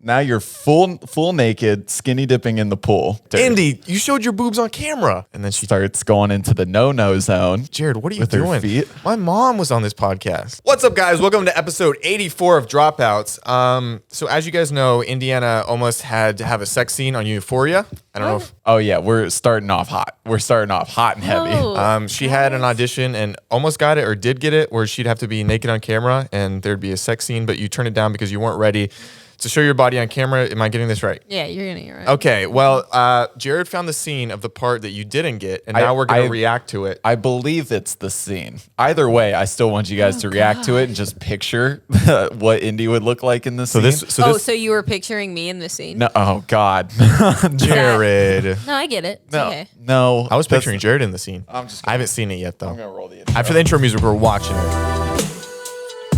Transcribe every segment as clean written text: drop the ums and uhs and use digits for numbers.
Now you're full naked, skinny dipping in the pool. Indy, you showed your boobs on camera. And then she starts going into the no zone. Jared, what are you with doing? Her feet. My mom was on this podcast. What's up, guys? Welcome to episode 84 of Dropouts. So as you guys know, Indiana almost had to have a sex scene on Euphoria. I don't know if... Oh, yeah. We're starting off hot. We're starting off hot and heavy. She had an audition and almost got it or did get it where she'd have to be naked on camera and there'd be a sex scene, but you turned it down because you weren't ready to show your body on camera. Am I getting this right? Yeah, you're getting it right. Okay, well, Jared found the scene of the part that you didn't get, and now we're going to react to it. I believe it's the scene. Either way, I still want you guys to react to it and just picture what Indy would look like in the scene. So you were picturing me in the scene? No, oh, God. Jared. No, I get it. It's No, okay. no. I was picturing Jared in the scene. I haven't seen it yet, though. I'm going to roll the intro. After the intro music, we're watching it.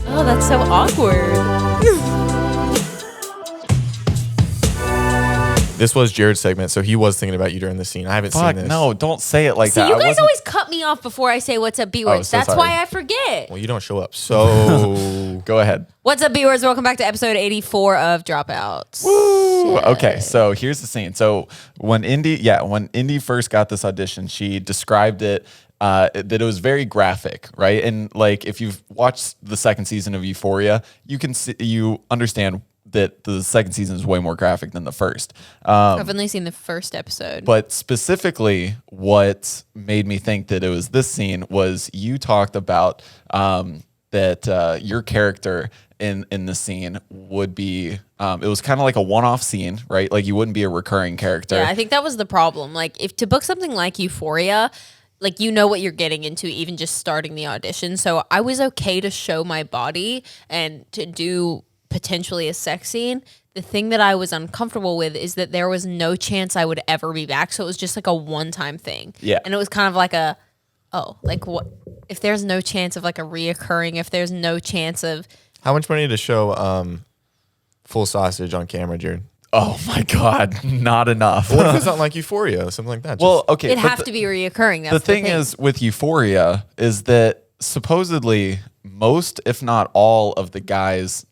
Oh, that's so awkward. This was Jared's segment, so he was thinking about you during the scene. I haven't seen this. No, don't say it like See, that. you guys always cut me off before I say what's up, B-words. so That's sorry. why I forget. Well, you don't show up, so... Go ahead. What's up, B-words? Welcome back to episode 84 of Dropouts. Woo! Okay, so here's the scene. So when Indy first got this audition, she described it that it was very graphic, right? And like if you've watched the second season of Euphoria, you understand that the second season is way more graphic than the first. I've only seen the first episode. But specifically, what made me think that it was this scene was you talked about that your character in the scene would be, it was kind of like a one-off scene, right? Like you wouldn't be a recurring character. Yeah, I think that was the problem. Like if to book something like Euphoria, like you know what you're getting into even just starting the audition. So I was okay to show my body and to do potentially a sex scene. The thing that I was uncomfortable with is that there was no chance I would ever be back. So it was just like a one-time thing. Yeah. And it was kind of like like what if there's no chance of like a reoccurring, if there's no chance of... How much money to show full sausage on camera, Jared? Oh my God, not enough. What if it's not like Euphoria, something like that? Well, okay. It'd have to be reoccurring. That's the thing is with Euphoria is that supposedly most, if not all of the guys'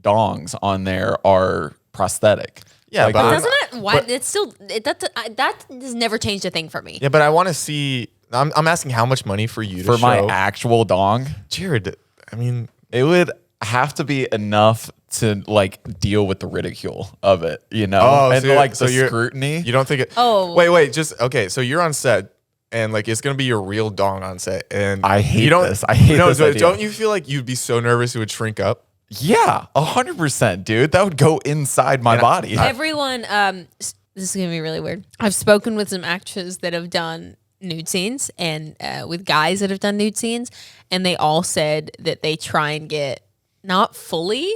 dongs on there are prosthetic. Yeah, like, but doesn't it? Why it's still that has never changed a thing for me. Yeah, but I want to see. I'm asking how much money for you to for show. my actual dong, Jared. I mean, it would have to be enough to like deal with the ridicule of it, you know, and like the scrutiny. You don't think it? Oh, wait, just okay. So you're on set. And like it's gonna be your real dong on set, and I hate this. I hate this idea. Don't you feel like you'd be so nervous it would shrink up? Yeah, 100%, dude. That would go inside my body. Everyone, this is gonna be really weird. I've spoken with some actors that have done nude scenes and with guys that have done nude scenes, and they all said that they try and get not fully.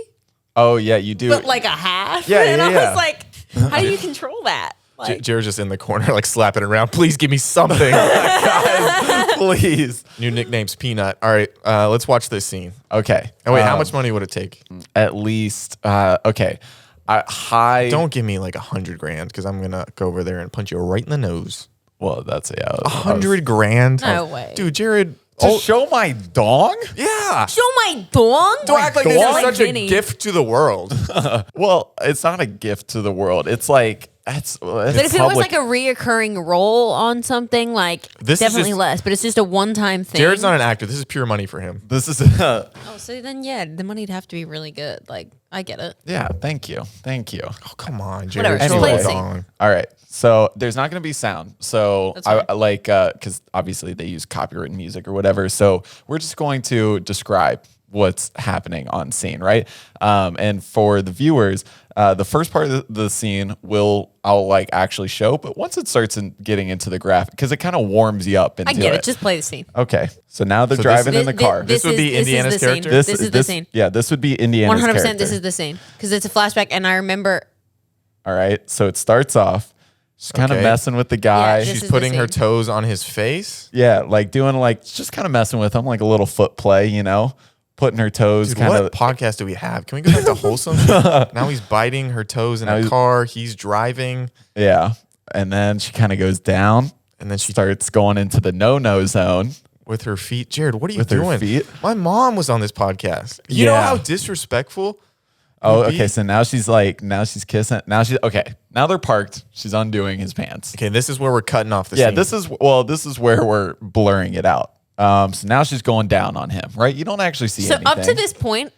Oh yeah, you do. But like a half. Yeah, and yeah, I yeah. was like, how do you control that? Like, Jared's just in the corner, like slapping it around. Please give me something. Guys, please. New nickname's Peanut. All right, let's watch this scene. Okay. And wait, how much money would it take? At least, okay. High. Don't give me like $100,000 because I'm gonna go over there and punch you right in the nose. Well, that's $100,000. No way. Dude, Jared. To show my dong? Yeah. show my dong. Don't act like this is Like such Vinny. a gift to the world. Well, it's not a gift to the world. It's like it's But if it was like a reoccurring role on something, like This is definitely just- less. But it's just a one-time thing. Jared's not an actor. This is pure money for him. this is Oh, so then yeah, the money'd have to be really good. Like I get it. yeah. Thank you. Oh, come on, Jared. Whatever, just play the scene. All right. So there's not going to be sound. So That's fine. I like because obviously they use copyrighted music or whatever. So we're just going to describe what's happening on scene, right? And for the viewers, the first part of the scene I'll like actually show, but once it starts getting into the graphic, because it kind of warms you up into I get it. Just play the scene. Okay, so now they're driving in the car. This would be Indiana's character? This is the scene. Yeah, this would be Indiana's 100%. character. This is the scene because it's a flashback, and I remember. All right, so it starts off. She's kind of Okay. messing with the guy. Yeah, this She's is the putting her scene. toes on his face. Yeah, like doing like just kind of messing with him, like a little foot play, you know, putting her toes Dude, kind what of. podcast do we have? Can we go back to wholesome? Now he's biting her toes in a car. He's driving. Yeah, and then she kind of goes down, And then she starts going into the no zone. with her feet. Jared, what are you With her doing? feet? My mom was on this podcast. You know Yeah. how disrespectful? Oh, okay. So now she's kissing. Now they're parked. She's undoing his pants. Okay, this is where we're cutting off the Yeah, scene. this is where we're blurring it out. So now she's going down on him, right? You don't actually see anything. up to this point,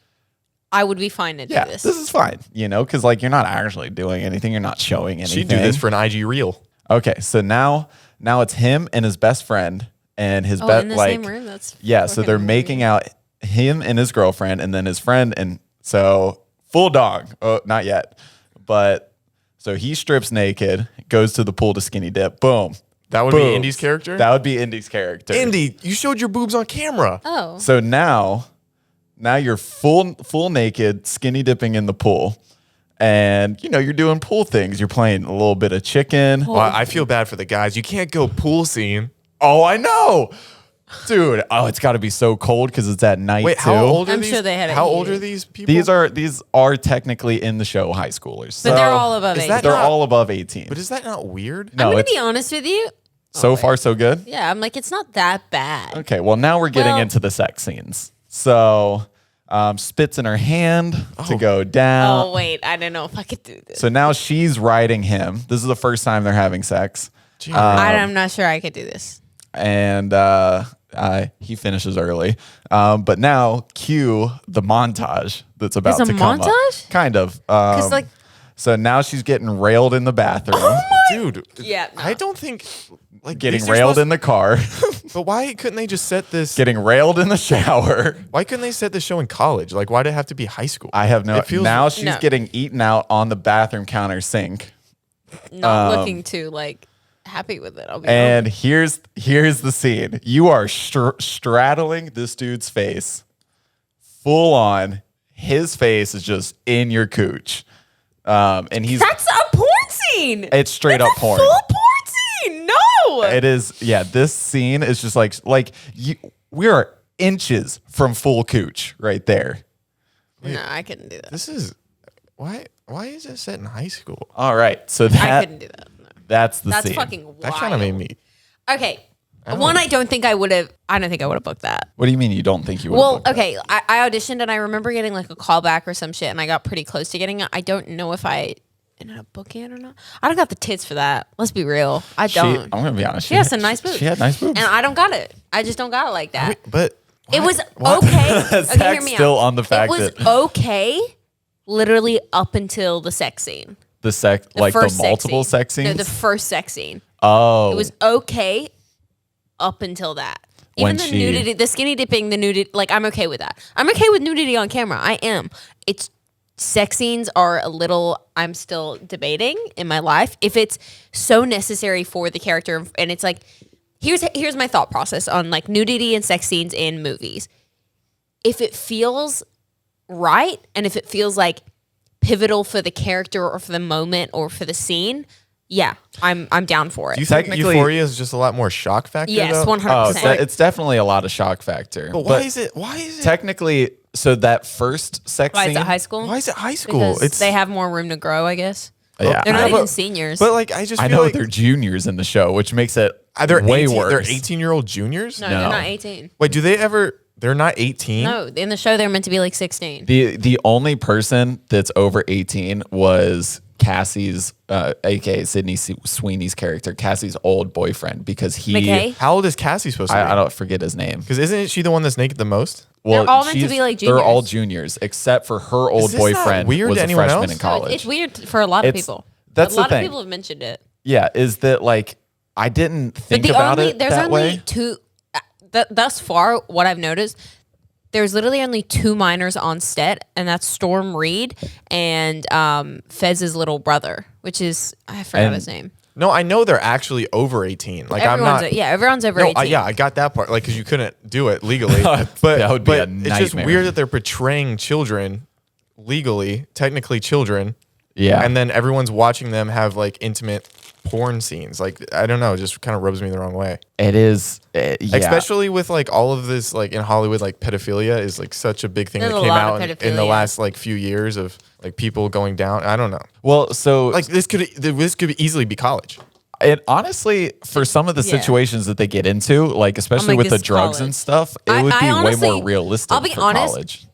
I would be fine to do Yeah, this. this is fine, because like you're not actually doing anything. You're not showing anything. She'd do this for an IG reel. Okay, so now it's him and his best friend and his in the same room. That's so they're making out, him and his girlfriend, and then his friend, and so full dog. Oh, not yet, but so he strips naked, goes to the pool to skinny dip. Boom. That would be Indy's character? That would be Indy's character. Indy, you showed your boobs on camera. Oh. So now you're full naked, skinny dipping in the pool. And you're doing pool things. You're playing a little bit of chicken. Well, I feel bad for the guys. You can't go pool scene. Oh, I know. Dude, it's got to be so cold because it's at night. Wait, too. how old are I'm these? sure they had it How old heated. are these people? These are technically in the show high schoolers. But they're all above is 18. that They're not- all above 18. But is that not weird? No, I'm going it's to be honest with you. so far so good. Yeah, I'm like, it's not that bad. Okay, well now we're getting Well- into the sex scenes. So spits in her hand to go down. Oh, wait. I don't know if I could do this. So now she's riding him. This is the first time they're having sex. I'm not sure I could do this. And he finishes early. But now cue the montage that's about There's to a come up. montage? Kind of. like- so now she's getting railed in the bathroom. Dude. Yeah, no. I don't think like Getting these are railed in supposed- the car. But why couldn't they just set this? Getting railed in the shower. Why couldn't they set this show in college? Like, why did it have to be high school? I have no. It feels- Now she's No. getting eaten out on the bathroom counter sink. Not looking too, happy with it. I'll be And honest. here's the scene. You are straddling this dude's face, full on. His face is just in your cooch, and he's. That's a porn scene. It's straight That's up a porn. full porn scene. No. It is. Yeah, this scene is just like we are inches from full cooch right there. No, I couldn't do that. This is why is it set in high school? All right, so I couldn't do that. No. that's the That's scene. fucking wild. That kind of made me. Okay. One, I don't think I would have. I don't think I would have booked that. What do you mean you don't think you would? Well, okay. I auditioned and I remember getting like a callback or some shit, and I got pretty close to getting it. I don't know if I ended up booking it or not. I don't got the tits for that. Let's be real. I don't. I'm gonna be honest. She has some nice boobs. She had nice boobs. And I don't got it. I just don't got it like that. But It was why- okay. Okay, Zach's hear me still out. on the fact it was that- okay, literally up until the sex scene. the sex, The like the first multiple sex No, scenes. the first sex scene. Oh, It was okay up until that. When Even the she- nudity, the skinny dipping, the nudity, like I'm okay with that. I'm okay with nudity on camera. I am. It's sex scenes are a little, I'm still debating in my life if it's so necessary for the character. And it's like, here's my thought process on like nudity and sex scenes in movies. If it feels right and if it feels like pivotal for the character or for the moment or for the scene, yeah, I'm down for it. Do you think Technically- Euphoria is just a lot more shock factor? Yes, though? 100%. it's definitely a lot of shock factor. But why is it? Why is it? Technically, so that first sex Why scene. is it high school? Why is it high school? Because they have more room to grow, I guess. Yeah, They're not I, even seniors. But like, I just I feel know like they're juniors in the show, which makes it they're way 18, worse. They're 18-year-old juniors. no, no. they're not 18. Wait, do they ever? They're not 18. No, in the show they're meant to be like 16. The only person that's over 18 was Cassie's, aka Sydney Sweeney's character, Cassie's old boyfriend, because he. McKay? How old is Cassie supposed to be? I don't forget his name. Because isn't she the one that's naked the most? Well, They're all meant to she's- be like They're all juniors. juniors, except for her old this not boyfriend weird was to a anyone freshman else? in No, college. It's weird for a lot of It's- people. that's a the lot thing. of people have mentioned it. Yeah, is that like I didn't But think about it there's that only way. two. Thus far, what I've noticed, there's literally only two minors on set, and that's Storm Reed and Fez's little brother, which is I forgot And- his name. No, I know they're actually over 18. Like Everyone's I'm not. everyone's over No, 18. yeah, I got that part. Like, because you couldn't do it legally. but That would be a It's just nightmare. weird that they're portraying children legally, technically children, Yeah, and then everyone's watching them have like intimate porn scenes. Like, I don't know, it just kind of rubs me the wrong way. it is. Yeah. Especially with like all of this, like in Hollywood, like pedophilia is like such a big thing There's that a came lot of out in the pedophilia. last like few years of like people going down. I don't know. Well, so Like this could easily be college. it honestly, for some of the Yeah. situations that they get into, like especially like, with the this is drugs college. and stuff, it I would be honestly- way more realistic I'll be for honest, college.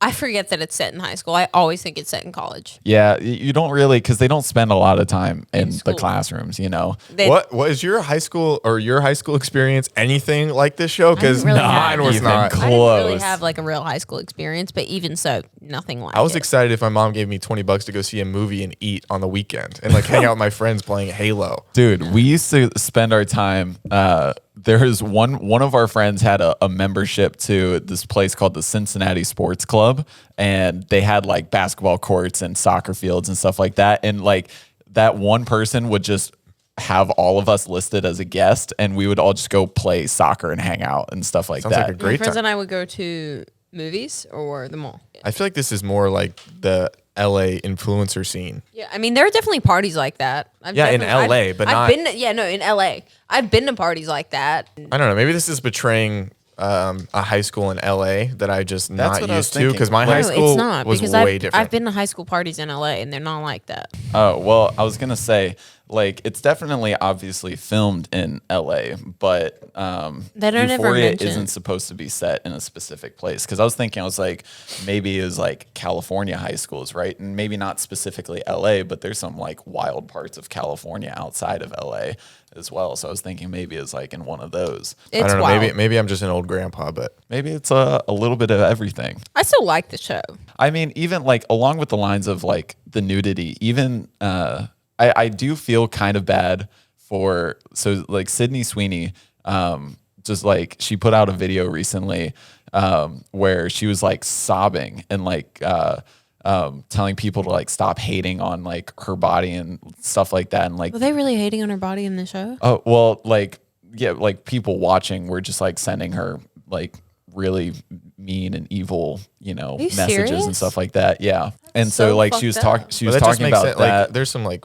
I forget that it's set in high school. I always think it's set in college. Yeah, you don't really, because they don't spend a lot of time in the school. classrooms, you know. What is your high school experience anything like this show? Because really mine have was even not. close. I didn't really have like a real high school experience, but even so, nothing like I was it. excited if my mom gave me $20 to go see a movie and eat on the weekend and like hang out with my friends playing Halo. Dude, we used to spend our time. There was one of our friends had a membership to this place called the Cincinnati Sports Club, and they had like basketball courts and soccer fields and stuff like that. And like that one person would just have all of us listed as a guest, and we would all just go play soccer and hang out and stuff like Sounds that. like a My great friends time. and I would go to movies or the mall. I feel like this is more like the LA influencer scene. Yeah, I mean, there are definitely parties like that. Yeah, in LA, but not- in LA. I've been to parties like that. I don't know. Maybe this is betraying a high school in LA that I just That's not what I was used to thinking. because my No, high No, school it's not was because way I've different. been to high school parties in LA and they're not like that. Oh, well, I was going to say, like, it's definitely obviously filmed in LA, but They don't ever Euphoria mention- isn't supposed to be set in a specific place. Because I was like, maybe it was like California high schools, right? And maybe not specifically LA, but there's some like wild parts of California outside of LA as well. So I was thinking maybe it's like in one of those. It's I don't know. wild. Maybe I'm just an old grandpa, but Maybe it's a little bit of everything. I still like the show. I mean, even like along with the lines of like the nudity, even I do feel kind of bad for like Sydney Sweeney. Just like she put out a video recently where she was like sobbing and like telling people to like stop hating on like her body and stuff like that, and like Were they really hating on her body in the show? oh well, like yeah, like people watching were just like sending her like really mean and evil, you know, you messages serious? and stuff like that. Yeah. And so so like she was fucked up. talking she but was that just talking makes about it that. like there's some like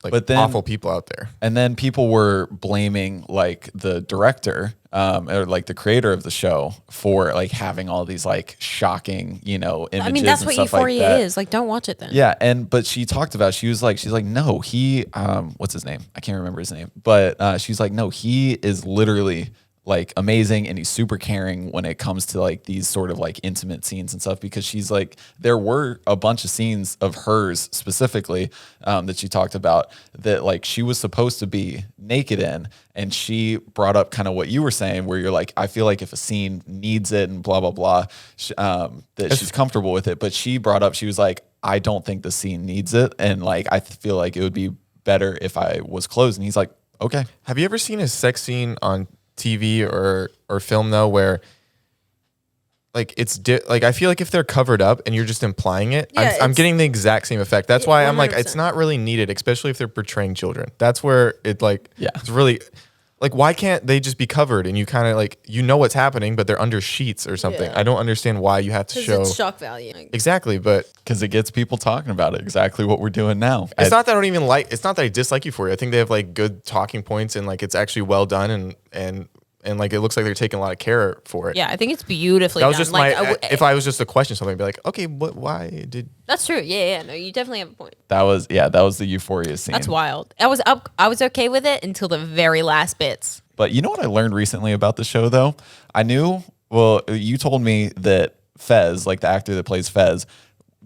But then- awful people out there. And then people were blaming like the director or like the creator of the show for like having all these like shocking, you know, images. I mean, that's and what stuff Euphoria like that. is. Like, don't watch it then. Yeah, but she talked about she's like no, he what's his name? I can't remember his name. But she's like no, he is literally like amazing and he's super caring when it comes to like these sort of like intimate scenes and stuff, because she's like there were a bunch of scenes of hers specifically that she talked about that like she was supposed to be naked in, and she brought up kind of what you were saying where you're like, I feel like if a scene needs it and blah blah blah that she's comfortable with it, but she brought up, she was like, I don't think the scene needs it, and like I feel like it would be better if I was clothed. And he's like, okay. Have you ever seen a sex scene on TV or film though, where like like I feel like if they're covered up and you're just implying it, Yeah, I'm it's- getting the exact same effect. That's Yeah, why I'm like, it's 100%. not really needed, especially if they're portraying children. That's where it like, Yeah. it's really like, why can't they just be covered and you kind of like, you know what's happening, but they're under sheets or something. Yeah. I don't understand why you have to Because show it's shock value. Like, exactly, but Because it gets people talking about it, exactly what we're doing now. it's not that I don't even like. It's not that I dislike Euphoria. I think they have like good talking points and like it's actually well done and like it looks like they're taking a lot of care for it. yeah, I think it's beautifully That was done. just like, my. If I was just to question something, I'd be like, okay, why did? that's true. Yeah. No, you definitely have a point. That was the Euphoria scene. That's wild. I was okay with it until the very last bits. But you know what I learned recently about the show though? I knew, well, you told me that Fez, like the actor that plays Fez,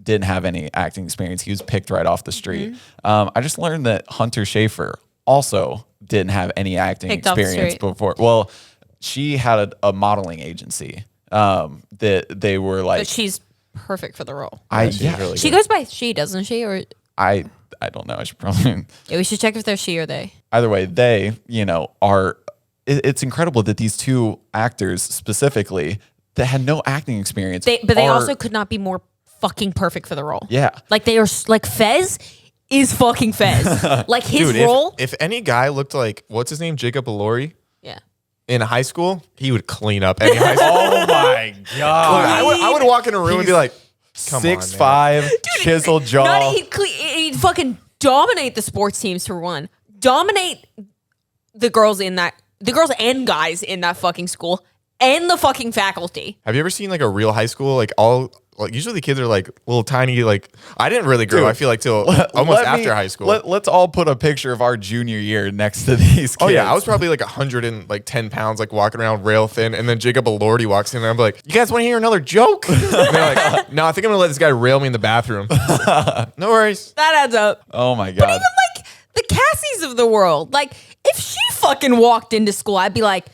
didn't have any acting experience. He was picked right off the street. I just learned that Hunter Schafer also didn't have any acting Picked off the experience street. before. Well, she had a modeling agency that they were like, But she's perfect for the role. She's really She good. goes by she, doesn't she? Or I don't know. I should probably yeah, we should check if they're she or they. either way, they, you know, are it's incredible that these two actors specifically that had no acting experience. But they are- also could not be more fucking perfect for the role. Yeah. Like they are like Fez is fucking Fez. Like his Dude, role. if any guy looked like what's his name, Jacob Elordi Yeah. in high school, he would clean up any high school. Oh my Look, god. I would walk in a room and be like, come on, man. 6'5", chisel jaw. Not he'd fucking dominate the sports teams for one. Dominate the girls and guys in that fucking school and the fucking faculty. Have you ever seen like a real high school? Like all like usually the kids are like little tiny. Like I didn't really grow. I feel like till almost after high school. Let's all put a picture of our junior year next to these kids. Oh yeah, I was probably like 110 pounds, like walking around rail thin. And then Jacob Elordi walks in and I'm like, you guys want to hear another joke? And they're like, no, I think I'm gonna let this guy rail me in the bathroom. No worries. That adds up. Oh my God. But even like the Cassies of the world, like if she fucking walked into school, I'd be like,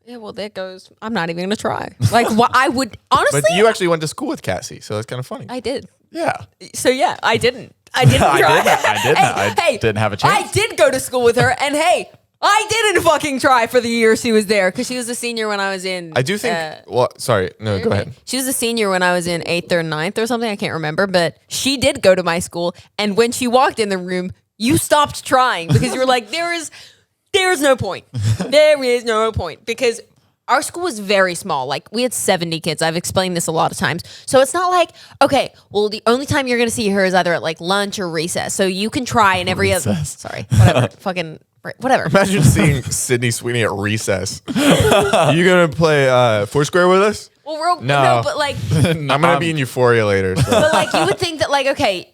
yeah, well, there goes. I'm not even gonna try. Like, what I would honestly. But you actually went to school with Cassie, so that's kind of funny. I did. Yeah. So yeah, I didn't. I didn't try. I didn't have a chance. I did go to school with her, and hey, I didn't fucking try for the year she was there because she was a senior when I was in. I do think. Well, sorry. No, go ahead. She was a senior when I was in 8th or 9th or something. I can't remember, but she did go to my school, and when she walked in the room, you stopped trying because you were like, there's no point. There is no point because our school was very small. Like we had 70 kids. I've explained this a lot of times. So it's not like, okay, well, the only time you're going to see her is either at like lunch or recess. So you can try in every other, sorry, whatever, fucking, whatever. Imagine seeing Sydney Sweeney at recess. You going to play Foursquare with us? Well, no, but like, I'm going to be in Euphoria later. So. but like you would think that like, okay,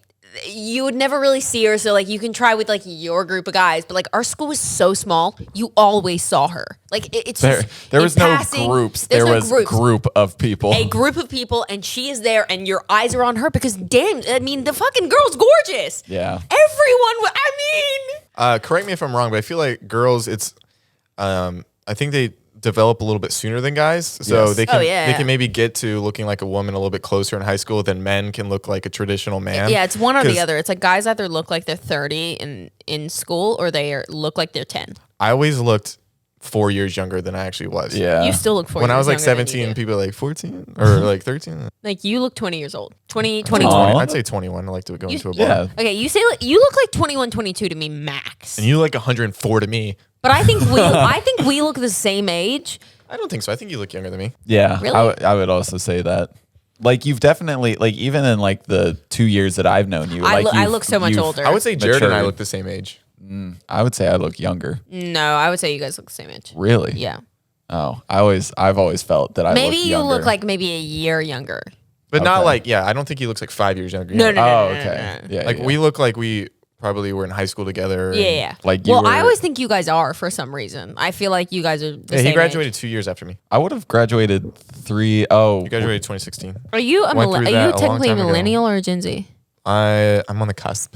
you would never really see her, so like you can try with like your group of guys, but like our school was so small, you always saw her. Like it's there was no passing, groups. There was a group of people. A group of people, and she is there, and your eyes are on her because damn, I mean the fucking girl's gorgeous. Yeah, everyone. Correct me if I'm wrong, but I feel like girls, it's I think they develop a little bit sooner than guys, so they can maybe get to looking like a woman a little bit closer in high school than men can look like a traditional man. Yeah, it's one or the other. It's like guys either look like they're 30 in school or they look like they're 10. I always looked 4 years younger than I actually was. Yeah, you still look 4 years when I was like younger 17, people are like 14 or like 13. Like you look 20 years old. 21. I'd say 21. I like to go into a bar. Yeah. Okay, you say you look like 21, 22 to me max. And you look 104 to me. But I think we look the same age. I don't think so. I think you look younger than me. Yeah, Really? I would also say that. Like you've definitely like even in like the 2 years that I've known you, I look so much older. I would say Jared and I matured. look the same age. I would say I look younger. No, I would say you guys look the same age. Really? Yeah. Oh, I've always felt that I Maybe look you younger. look like maybe a year younger. But not Okay. like, yeah, I don't think he looks like 5 years younger. No. Oh, okay. Yeah. Like yeah. we look like we probably were in high school together. Yeah. Like you well, were- I always think you guys are for some reason. I feel like you guys are the Yeah, same he graduated age. 2 years after me. I would have graduated three. Oh, He graduated 2016. Are you Went through that a long technically a time ago. millennial or a Gen Z? I'm on the cusp.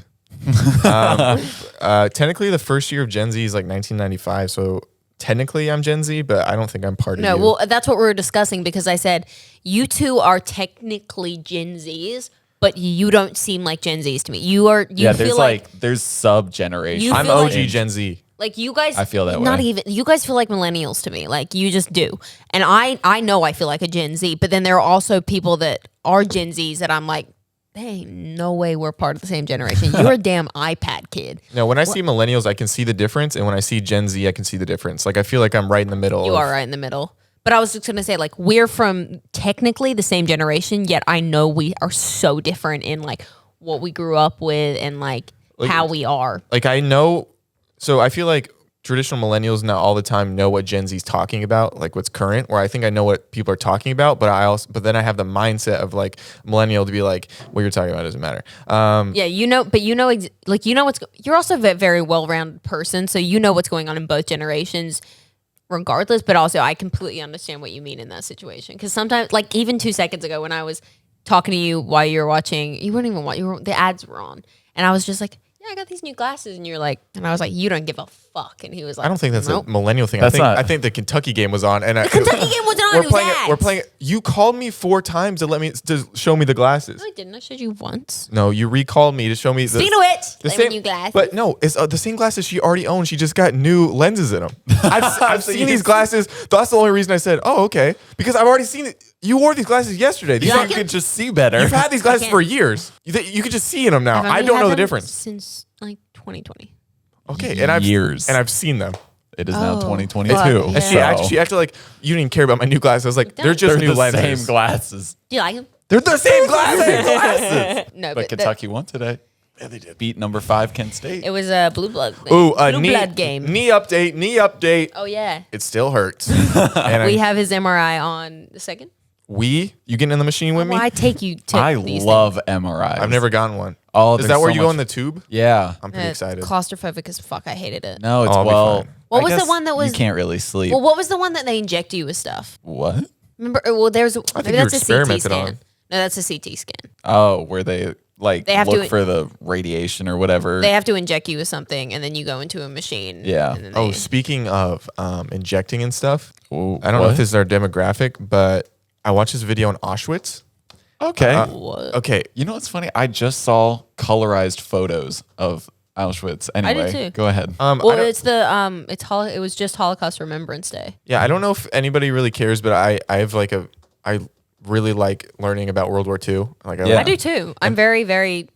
Technically, the first year of Gen Z is like 1995. So technically, I'm Gen Z, but I don't think I'm part of No, you. well, that's what we were discussing because I said you two are technically Gen Zs, but you don't seem like Gen Zs to me. You are. You yeah. feel There's like there's sub generation. You I'm feel OG like- Gen Z. Like you guys, I feel that not way. even you guys feel like millennials to me. Like you just do, and I know I feel like a Gen Z. But then there are also people that are Gen Zs that I'm like, hey, no way we're part of the same generation. You're a damn iPad kid. No, when I see millennials, I can see the difference, and when I see Gen Z, I can see the difference. Like I feel like I'm right in the middle. You are right in the middle. But I was just gonna say, like, we're from technically the same generation, yet I know we are so different in like what we grew up with and like how we are. Like I know, so I feel like traditional millennials not all the time know what Gen Z's talking about, like what's current, where I think I know what people are talking about, but then I have the mindset of like millennial to be like, what you're talking about doesn't matter. Yeah, you're also a very well-rounded person, so you know what's going on in both generations regardless, but also I completely understand what you mean in that situation. Because sometimes, like even 2 seconds ago when I was talking to you while you were watching, you weren't even watching, the ads were on. And I was just like, yeah, I got these new glasses. And you're like, and I was like, you don't give a fuck. And he was like, I don't think that's nope. a millennial thing. That's not- I think the Kentucky game was on, and the Kentucky game wasn't on, it was ads. We're playing. You called me 4 times to show me the glasses. No, I didn't. I showed you once. No, you recalled me to show me. Speaking of which, the they were same new glasses. But no, it's the same glasses she already owned. She just got new lenses in them. I've seen these glasses. That's the only reason I said, oh, okay, because I've already seen it. You wore these glasses yesterday. These You things could just see better. You've had these glasses can't- for years. You could just see in them now. I've only I don't had know the them difference. since like 2020. Okay, and I've Years. and I've seen them. It is now Oh, 2022. fuck, yeah. And she acted like you didn't care about my new glasses. I was like, they're just They're new the lenses. same glasses. Do you like them? They're the same glasses. No, But Kentucky won today. Yeah, they did. Beat number 5 Kent State. it was a blue blood. Ooh, blue knee blood game. Knee update. Oh yeah, It still hurts. And we have his MRI on the 2nd. You getting in the machine with me? Well, I take you to I these love MRIs. I've never gotten one. Oh, is there's that where so you go much- in the tube? Yeah. I'm pretty excited. Claustrophobic as fuck. I hated it. No, it's I'll be well. fine. What I was the guess one that was- you can't really sleep? Well, what was the one that they inject you with stuff? What? Remember? Well, there's think maybe you that's a CT experimented scan. on. No, that's a CT scan. Oh, where they They have look to- for the radiation or whatever. They have to inject you with something, and then you go into a machine. Yeah. And then Oh, they- speaking of injecting and stuff, Ooh, I don't know what? if this is our demographic, but I watched this video on Auschwitz. Okay. what? Okay, You know what's funny? I just saw colorized photos of Auschwitz. Anyway, too. go ahead. I Well, don't- it's the it was just Holocaust Remembrance Day. yeah, I don't know if anybody really cares, but I have like I really like learning about World War II. Like Yeah. I do too. I'm very, very.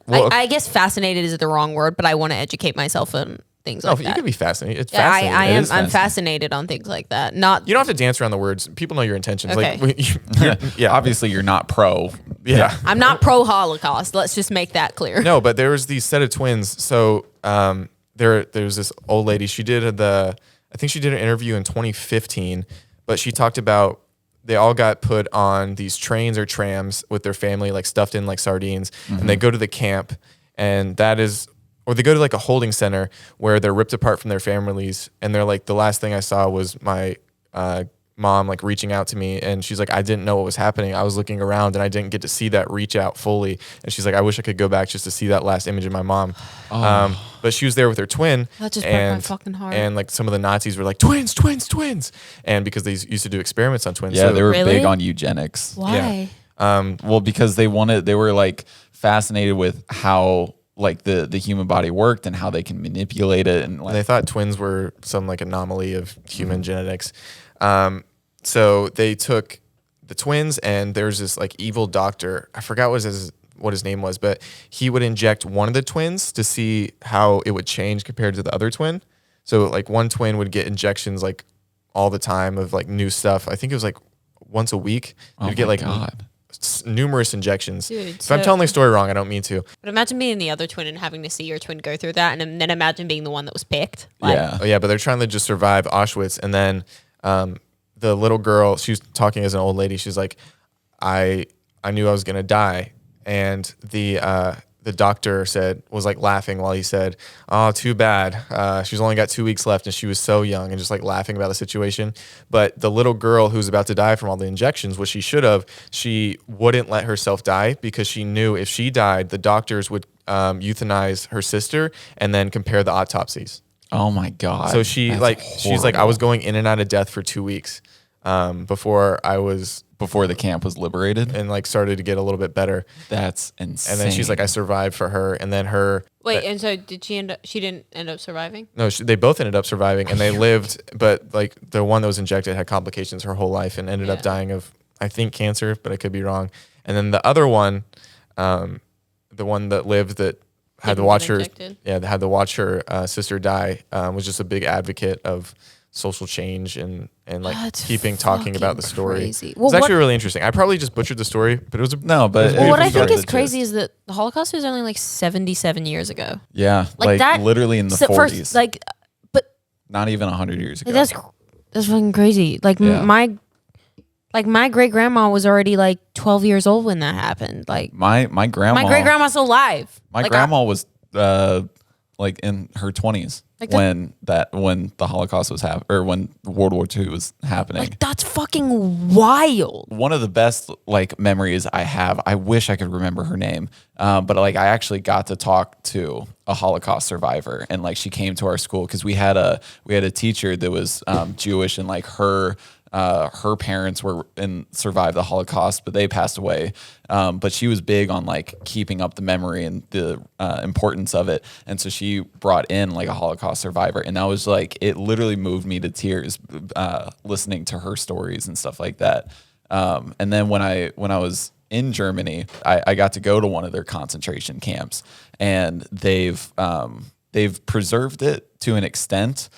well, I guess fascinated is the wrong word, but I want to educate myself on things no, like you that. can be fascinated. It's Yeah, fascinating. I It am. is I'm fascinating. fascinated on things like that. Not You don't have to dance around the words. People know your intentions. Okay. Like, yeah, Obviously, you're not pro. yeah. I'm not pro Holocaust. Let's just make that clear. No, but there was these set of twins. So there's this old lady. She did I think she did an interview in 2015, but she talked about they all got put on these trains or trams with their family, like stuffed in like sardines, and they go to the camp, and or they go to like a holding center where they're ripped apart from their families, and they're like, the last thing I saw was my mom like reaching out to me, and she's like, I didn't know what was happening. I was looking around and I didn't get to see that reach out fully. And she's like, I wish I could go back just to see that last image of my mom. But she was there with her twin. That just broke my fucking heart. And like some of the Nazis were like, twins, twins, twins. And because they used to do experiments on twins. Yeah, So- they were Really? big on eugenics. Why? Well, because they were like fascinated with how like the human body worked and how they can manipulate it, and like And they thought twins were some like anomaly of human genetics. So they took the twins, and there's this like evil doctor. I forgot what his name was, but he would inject one of the twins to see how it would change compared to the other twin. So like one twin would get injections like all the time of like new stuff. I think it was like once a week. oh You'd get my like God. numerous injections. Dude, if I'm so- telling the story wrong, I don't mean to. But imagine being the other twin and having to see your twin go through that, and then imagine being the one that was picked. Like, Yeah. Oh yeah, but they're trying to just survive Auschwitz. And then the little girl, she was talking as an old lady. She's like, I knew I was gonna die, and the doctor was like laughing while he said, "Oh, too bad. She's only got 2 weeks left, and she was so young," and just like laughing about the situation. But the little girl who's about to die from all the injections, what she should have, she wouldn't let herself die because she knew if she died, the doctors would euthanize her sister and then compare the autopsies. Oh my God. So she's like, I was going in and out of death for 2 weeks before before the camp was liberated. and like started to get a little bit better. That's insane. And then she's like, I survived for her. And then Wait, and so did she end up? She didn't end up surviving. no, they both ended up surviving, and they lived, but like the one that was injected had complications her whole life and ended up Yeah. dying of, I think, cancer, but I could be wrong. And then the other one, the one that lived that had to Didn't watch get her, injected? that had to watch her sister die, was just a big advocate of social change and like That's talking about the fucking story. crazy. It's Well, actually what- really interesting. I probably just butchered the story, but it was No, but Well, what I If you think got is the crazy gist. is that the Holocaust was only like 77 years ago. Yeah, Like like that- literally in the So 40s. first, like, but Not even 100 years ago. like, that's fucking crazy. Like Yeah. my great grandma was already like 12 years old when that happened. Like my grandma. my great grandma's still alive. My Like, grandma was like in her 20s Like when the Holocaust was or when World War II was happening. like that's fucking wild. One of the best like memories I have, I wish I could remember her name, but like I actually got to talk to a Holocaust survivor, and like she came to our school because we had a teacher that was Jewish, and like her parents survived the Holocaust, but they passed away. But she was big on like keeping up the memory and the importance of it. And so she brought in like a Holocaust survivor, and that was like, it literally moved me to tears, listening to her stories and stuff like that. And then when I was in Germany, I got to go to one of their concentration camps, and they've preserved it to an extent.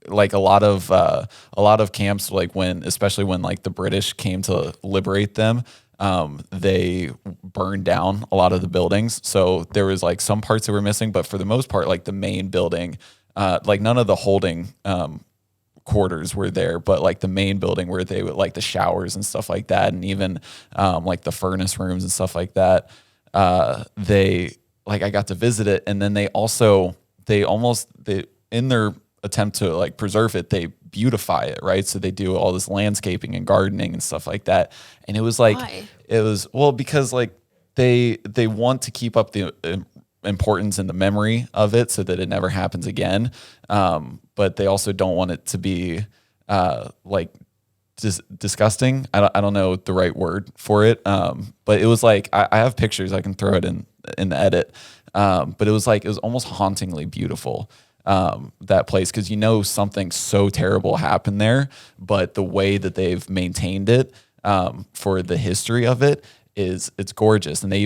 Like a lot of camps, like especially when like the British came to liberate them, they burned down a lot of the buildings. So there was like some parts that were missing, but for the most part, like the main building, like none of the holding quarters were there, but like the main building where they would like the showers and stuff like that, and even like the furnace rooms and stuff like that. They like I got to visit it, and then they in their attempt to like preserve it, they beautify it, right? So they do all this landscaping and gardening and stuff like that. And it was like, Why? Because like they want to keep up the importance and the memory of it so that it never happens again. But they also don't want it to be like disgusting. I don't know the right word for it. But it was like, I have pictures, I can throw it in the edit. But it was almost hauntingly beautiful. That place, because something so terrible happened there, but the way that they've maintained it for the history of it's gorgeous. And they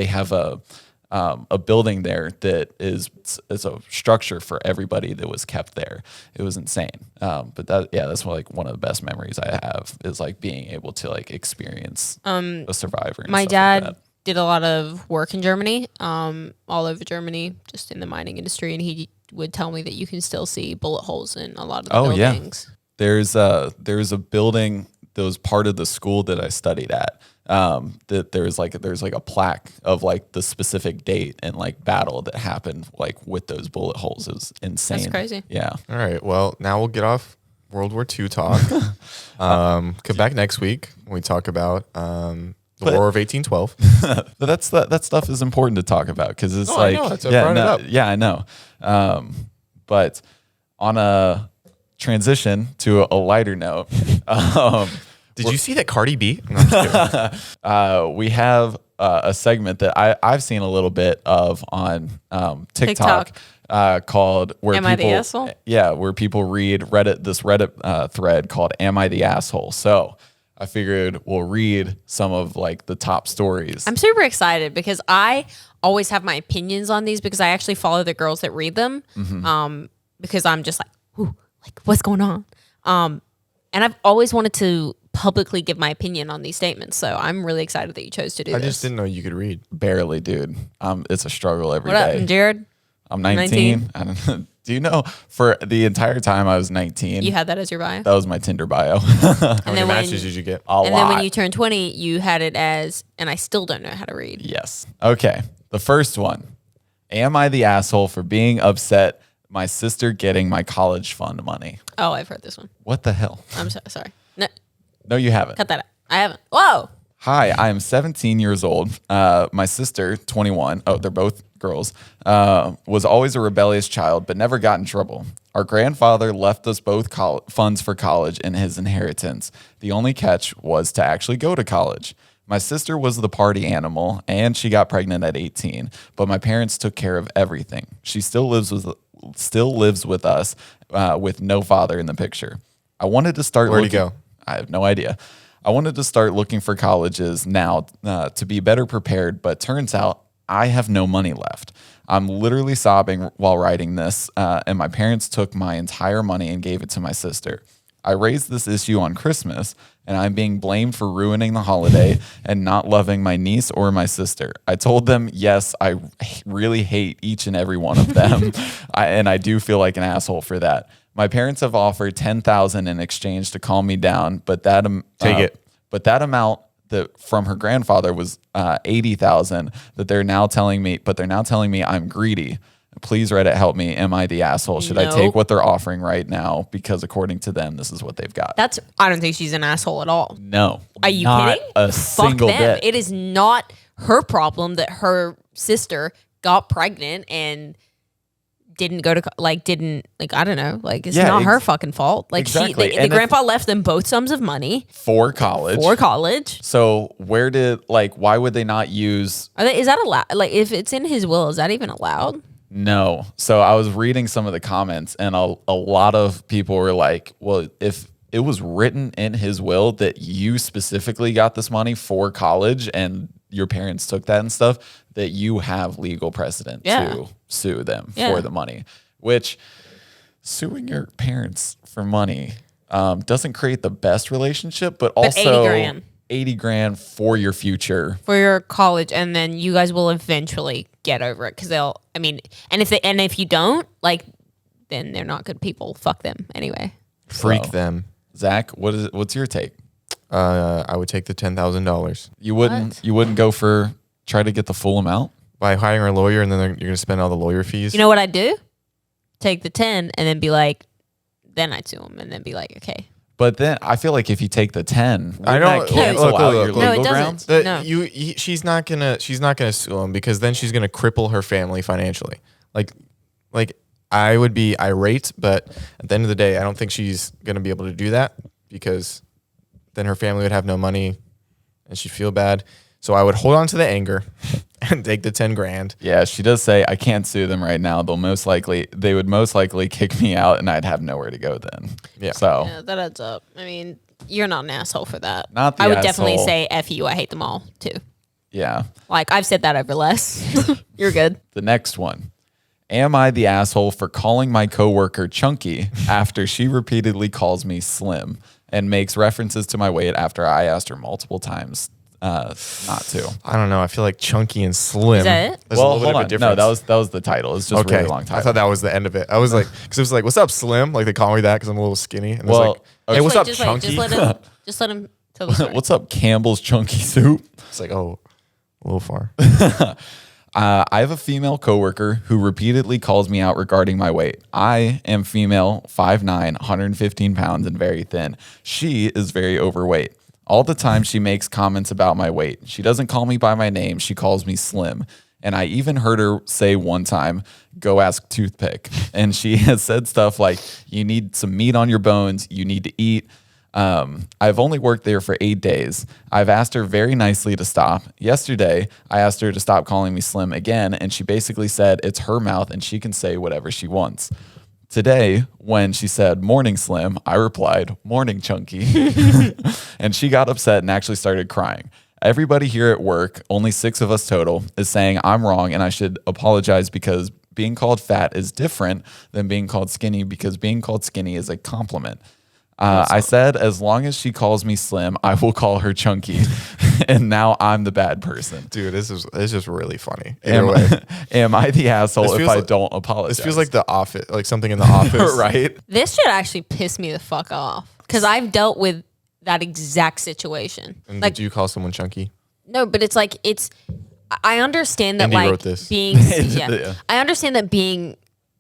have a building there that is a structure for everybody that was kept there. It was insane. But that's like one of the best memories I have is like being able to like experience a survivor. And my stuff dad like that. did a lot of work in Germany, all over Germany, just in the mining industry, and he would tell me that you can still see bullet holes in a lot of the buildings. Yeah. There's a building that was part of the school that I studied at. That there's like a plaque of like the specific date and like battle that happened like with those bullet holes. It was insane. That's crazy. Yeah. All right. Well, now we'll get off World War II talk. Come back next week when we talk about the War of 1812. But that stuff is important to talk about because it's I know, that's why I brought it up. Yeah, I know. But on a transition to a lighter note, did you see that Cardi B? No, I'm just kidding. we have a segment that I've seen a little bit of on TikTok. Called where Am I the Asshole? Yeah, where people read Reddit thread called "Am I the Asshole?" So I figured we'll read some of like the top stories. I'm super excited because I always have my opinions on these because I actually follow the girls that read them. Because I'm just like, ooh, like what's going on? And I've always wanted to publicly give my opinion on these statements. So I'm really excited that you chose to do this. I just didn't know you could read. Barely, dude. It's a struggle every day. What up, Jared? I'm 19. I don't know. Do you know for the entire time I was 19? You had that as your bio? That was my Tinder bio. How many matches did you get? A lot. And then when you turned 20, you had it as, and I still don't know how to read. Yes. Okay. The first one. Am I the asshole for being upset my sister getting my college fund money? Oh, I've heard this one. What the hell? I'm sorry. No, you haven't. Cut that out. I haven't. Whoa. Hi, I am 17 years old. My sister, 21, they're both girls, was always a rebellious child, but never got in trouble. Our grandfather left us both funds for college in his inheritance. The only catch was to actually go to college. My sister was the party animal, and she got pregnant at 18, but my parents took care of everything. She still lives with us with no father in the picture. I wanted to start Where'd he go? I have no idea. I wanted to start looking for colleges now to be better prepared, but turns out I have no money left. I'm literally sobbing while writing this, and my parents took my entire money and gave it to my sister. I raised this issue on Christmas, and I'm being blamed for ruining the holiday and not loving my niece or my sister. I told them, yes, I really hate each and every one of them, and I do feel like an asshole for that. My parents have offered $10,000 in exchange to calm me down, but that But that amount that from her grandfather was $80,000. That they're now telling me I'm greedy. Please, Reddit, help me. Am I the asshole? Should I take what they're offering right now? Because according to them, this is what they've got. I don't think she's an asshole at all. No. Are you not kidding? A single bit. It is not her problem that her sister got pregnant and didn't go to I don't know, it's not her fucking fault. Exactly. The grandpa left them both sums of money for college. So why would they not use? Is that allowed? If it's in his will, is that even allowed? No. So I was reading some of the comments, and a lot of people were like, "Well, if it was written in his will that you specifically got this money for college, and your parents took that and stuff, that you have legal precedent to sue them for the money." Which suing your parents for money doesn't create the best relationship, but also $80,000 for your future, for your college, and then you guys will eventually get over it because and if you don't, then they're not good people. Fuck them anyway. Freak them. Zach, what's your take? I would take the $10,000. You wouldn't go for try to get the full amount by hiring a lawyer, and then you're going to spend all the lawyer fees. You know what I'd do? Take the 10 and then be like, then I'd sue him and then be like, okay. But then I feel like if you take the 10, I don't cancel out your legal grounds. No. She's not gonna sue him because then she's gonna cripple her family financially. Like I would be irate, but at the end of the day, I don't think she's gonna be able to do that because then her family would have no money and she'd feel bad. So I would hold on to the anger and take the 10 grand. Yeah, she does say I can't sue them right now. They would most likely kick me out and I'd have nowhere to go then. Yeah. So yeah, that adds up. I mean, you're not an asshole for that. Not the I would asshole. definitely say F you. I hate them all too. Yeah. Like I've said that over less. You're good. The next one. Am I the asshole for calling my coworker chunky after she repeatedly calls me slim and makes references to my weight after I asked her multiple times not to? I don't know. I feel like chunky and slim. Is that it? There's a little bit of a difference. No, that was the title. It's just a really long title. I thought that was the end of it. I was like, because it was like, "What's up, slim?" Like they call me that because I'm a little skinny. And Well, it's like, "Hey, what's up, Just chunky?" just let him tell the story. What's up, Campbell's chunky soup? It's like, oh, a little far. I have a female coworker who repeatedly calls me out regarding my weight. I am female, 5'9", 115 pounds, and very thin. She is very overweight. All the time she makes comments about my weight. She doesn't call me by my name. She calls me slim. And I even heard her say one time, "Go ask Toothpick." And she has said stuff like, "You need some meat on your bones. You need to eat." I've only worked there for 8 days. I've asked her very nicely to stop. Yesterday, I asked her to stop calling me slim again, and she basically said it's her mouth and she can say whatever she wants. Today, when she said morning slim, I replied morning chunky. And she got upset and actually started crying. Everybody here at work, only 6 of us total, is saying I'm wrong and I should apologize because being called fat is different than being called skinny because being called skinny is a compliment. I said, as long as she calls me slim, I will call her chunky. And now I'm the bad person. Dude, it's just really funny. Either way. Am I the asshole if I don't apologize? This feels like The Office, like something in The Office. Right? This should actually piss me the fuck off because I've dealt with that exact situation. And like, did you call someone chunky? No, but it's like, I understand that Andy wrote like this. being, I understand that being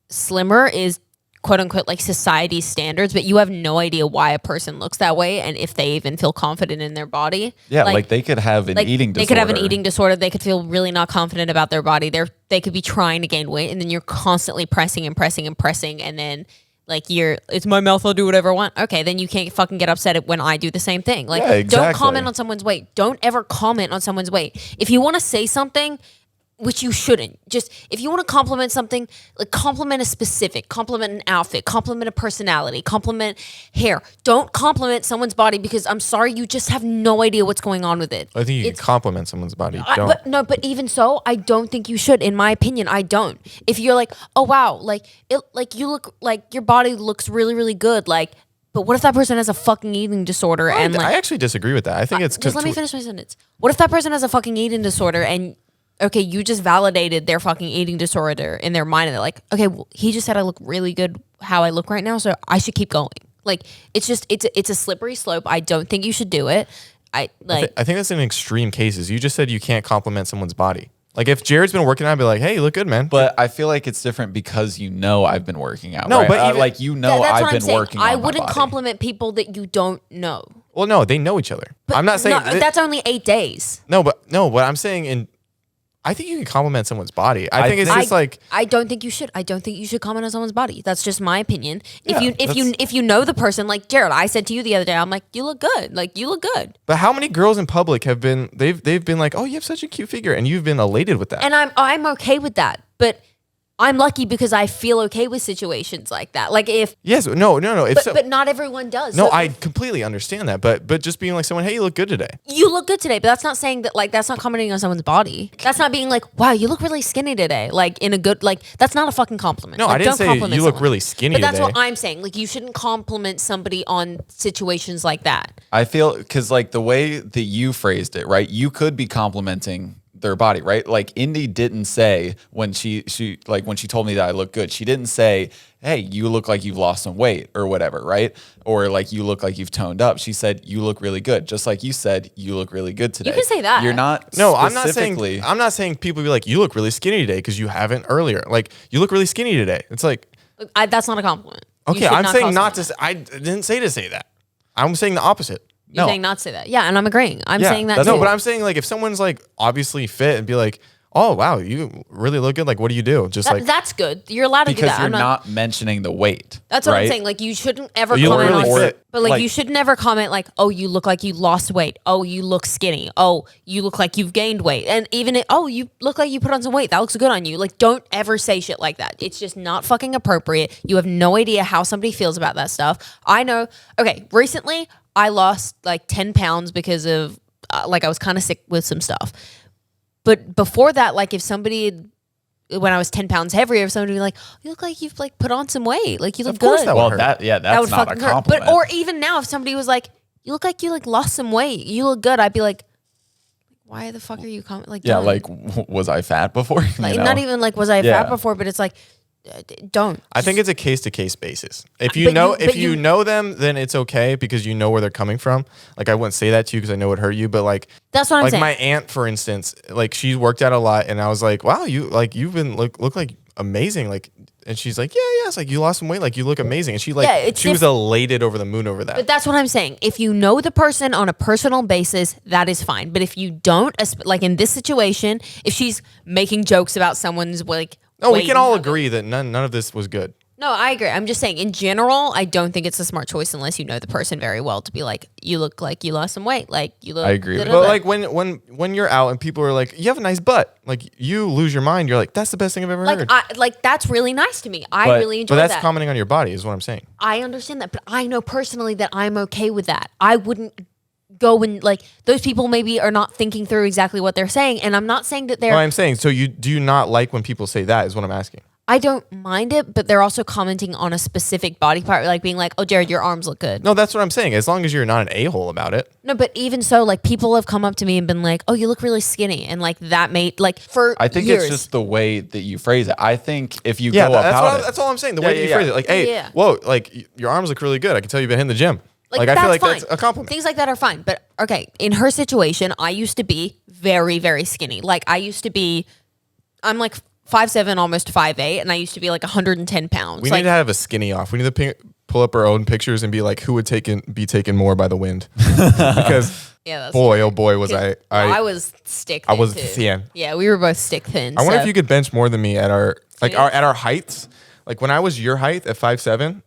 slimmer is quote unquote like society standards, but you have no idea why a person looks that way and if they even feel confident in their body. Yeah, like they could have an eating disorder. They could have an eating disorder. They could feel really not confident about their body. They could be trying to gain weight, and then you're constantly pressing and pressing and pressing, and then like it's my mouth, I'll do whatever I want. Okay, then you can't fucking get upset when I do the same thing. Like, Don't comment on someone's weight. Don't ever comment on someone's weight. If you want to say something, which you shouldn't. Just if you want to compliment something, like compliment a specific, compliment an outfit, compliment a personality, compliment hair. Don't compliment someone's body because I'm sorry, you just have no idea what's going on with it. I think you can compliment someone's body. But even so, I don't think you should. In my opinion, I don't. If you're like, oh wow, you look like your body looks really, really good, like. But what if that person has a fucking eating disorder I actually disagree with that. I think it's just let me finish my sentence. What if that person has a fucking eating disorder and okay, you just validated their fucking eating disorder in their mind, and they're like, okay, well, he just said I look really good how I look right now, so I should keep going. Like, it's a slippery slope. I don't think you should do it. I think that's in extreme cases. You just said you can't compliment someone's body. Like if Jared's been working out, I'd be like, hey, you look good, man. But I feel like it's different because I've been working out. No, right? but I've been working on I my wouldn't body. compliment people that you don't know. Well, no, they know each other. But I'm not saying that's only 8 days. No, what I'm saying I think you can compliment someone's body. I think it's just like I don't think you should. I don't think you should comment on someone's body. That's just my opinion. Yeah, If you know the person, like Jared, I said to you the other day, I'm like, you look good. Like you look good. But how many girls in public have been they've been like, oh, you have such a cute figure, and you've been elated with that. And I'm okay with that. But I'm lucky because I feel okay with situations like that. Like if no. But not everyone does. No, So I completely understand that. But just being like someone, hey, you look good today. you look good today, but that's not saying that like that's not commenting on someone's body. That's not being like, wow, you look really skinny today. Like in a good that's not a fucking compliment. No, Like, I didn't don't say compliment you look someone. really skinny But that's today. what I'm saying. Like you shouldn't compliment somebody on situations like that. I feel because like the way that you phrased it, right? You could be complimenting their body, right? Like Indy didn't say when she when she told me that I look good, she didn't say, hey, you look like you've lost some weight or whatever, right? Or like you look like you've toned up. She said, you look really good. Just like you said, you look really good today. You can say that. You're not No, specifically. I'm not saying people be like, you look really skinny today because you haven't earlier. Like, you look really skinny today. It's like, that's not a compliment. Okay, I'm saying not to say, I didn't say to say that. I'm saying the opposite. You're saying not to say that. Yeah, and I'm agreeing. I'm saying that No, too. but I'm saying like if someone's like obviously fit and be like, oh wow, you really look good. Like, what do you do? Just like that's good. You're allowed to do that. Because you're not mentioning the weight. That's what right? I'm saying. Like you shouldn't ever you look comment really on fit. but like you should never comment like, oh, you look like you lost weight. Oh, you look skinny. Oh, you look like you've gained weight. And even oh, you look like you put on some weight. That looks good on you. Like don't ever say shit like that. It's just not fucking appropriate. You have no idea how somebody feels about that stuff. I know. Okay, recently I lost like 10 pounds because of like I was kind of sick with some stuff. But before that, like if somebody, when I was 10 pounds heavier, if somebody would be like, you look like you've like put on some weight, like you look good. That Well, hurt. that's That not would a fucking hurt. compliment. But or even now, if somebody was like, you look like you like lost some weight, you look good, I'd be like, why the fuck are you commenting? Like, yeah, don't. like was I fat before? Like, not even like was I fat before, but it's like, don't. I think it's a case to case basis. If you know them, then it's okay because you know where they're coming from. Like I wouldn't say that to you because I know it hurt you, but like that's what I'm saying. Like my aunt, for instance, like she worked out a lot, and I was like, wow, you've been look like amazing, like. And she's like, yeah, it's like you lost some weight, like you look amazing. And she like she was elated over the moon over that. But that's what I'm saying. If you know the person on a personal basis, that is fine. But if you don't, like in this situation, if she's making jokes about someone's like, no, we can all agree that none of this was good. No, I agree. I'm just saying, in general, I don't think it's a smart choice unless you know the person very well to be like, you look like you lost some weight. Like you look. I agree. But like when you're out and people are like, you have a nice butt, like you lose your mind. You're like, that's the best thing I've ever heard. Like that's really nice to me. I really enjoy that. But that's commenting on your body, is what I'm saying. I understand that, but I know personally that I'm okay with that. I wouldn't go and like those people maybe are not thinking through exactly what they're saying, and I'm not saying that they're. Well, I'm saying, so you do not like when people say that? Is what I'm asking. I don't mind it, but they're also commenting on a specific body part, like being like, "Oh, Jared, your arms look good." No, that's what I'm saying. As long as you're not an a-hole about it. No, but even so, like people have come up to me and been like, "Oh, you look really skinny," and like that made like for. I think years. it's just the way that you phrase it. I think if you Yeah, go about it, that's all I'm saying. The way that you phrase it, like, "Hey, whoa, like your arms look really good. I can tell you've been in the gym." Like I feel like that's a compliment. Things like that are fine, but okay. In her situation, I used to be very, very skinny. Like I used to be, I'm like 5'7", almost 5'8", and I used to be like 110 pounds. We need to have a skinny off. We need to pull up our own pictures and be like, who would be taken more by the wind? Because boy, oh boy, was I was stick thin. I was too. thin. Yeah, we were both stick thin. I wonder if you could bench more than me at our heights. Like when I was your height at 5'7",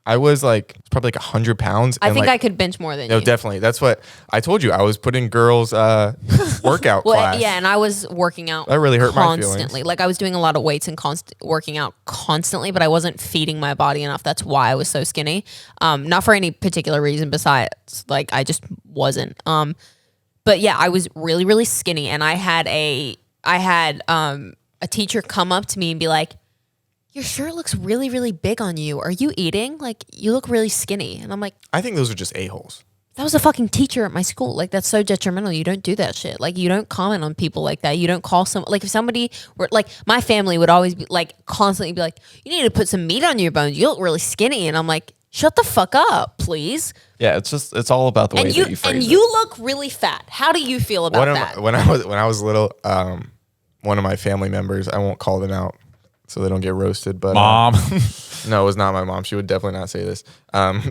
I was like probably like 100 pounds. I think I could bench more than you. No, definitely. That's what I told you. I was putting girls' workout class. Yeah, and I was working out. That really hurt my constantly. feelings. Like I was doing a lot of weights and working out constantly, but I wasn't feeding my body enough. That's why I was so skinny. Not for any particular reason besides like I just wasn't. But yeah, I was really, really skinny, and I had a teacher come up to me and be like, your shirt looks really, really big on you. Are you eating? Like, you look really skinny. And I'm like, I think those are just a-holes. That was a fucking teacher at my school. Like, that's so detrimental. You don't do that shit. Like, you don't comment on people like that. You don't call like, if somebody were, like, my family would always be, like, constantly be like, you need to put some meat on your bones. You look really skinny. And I'm like, shut the fuck up, please. Yeah, it's all about the way that you phrase it. And you look really fat. How do you feel about that? When I was little, one of my family members, I won't call them out so they don't get roasted, but mom. No, it was not my mom. She would definitely not say this.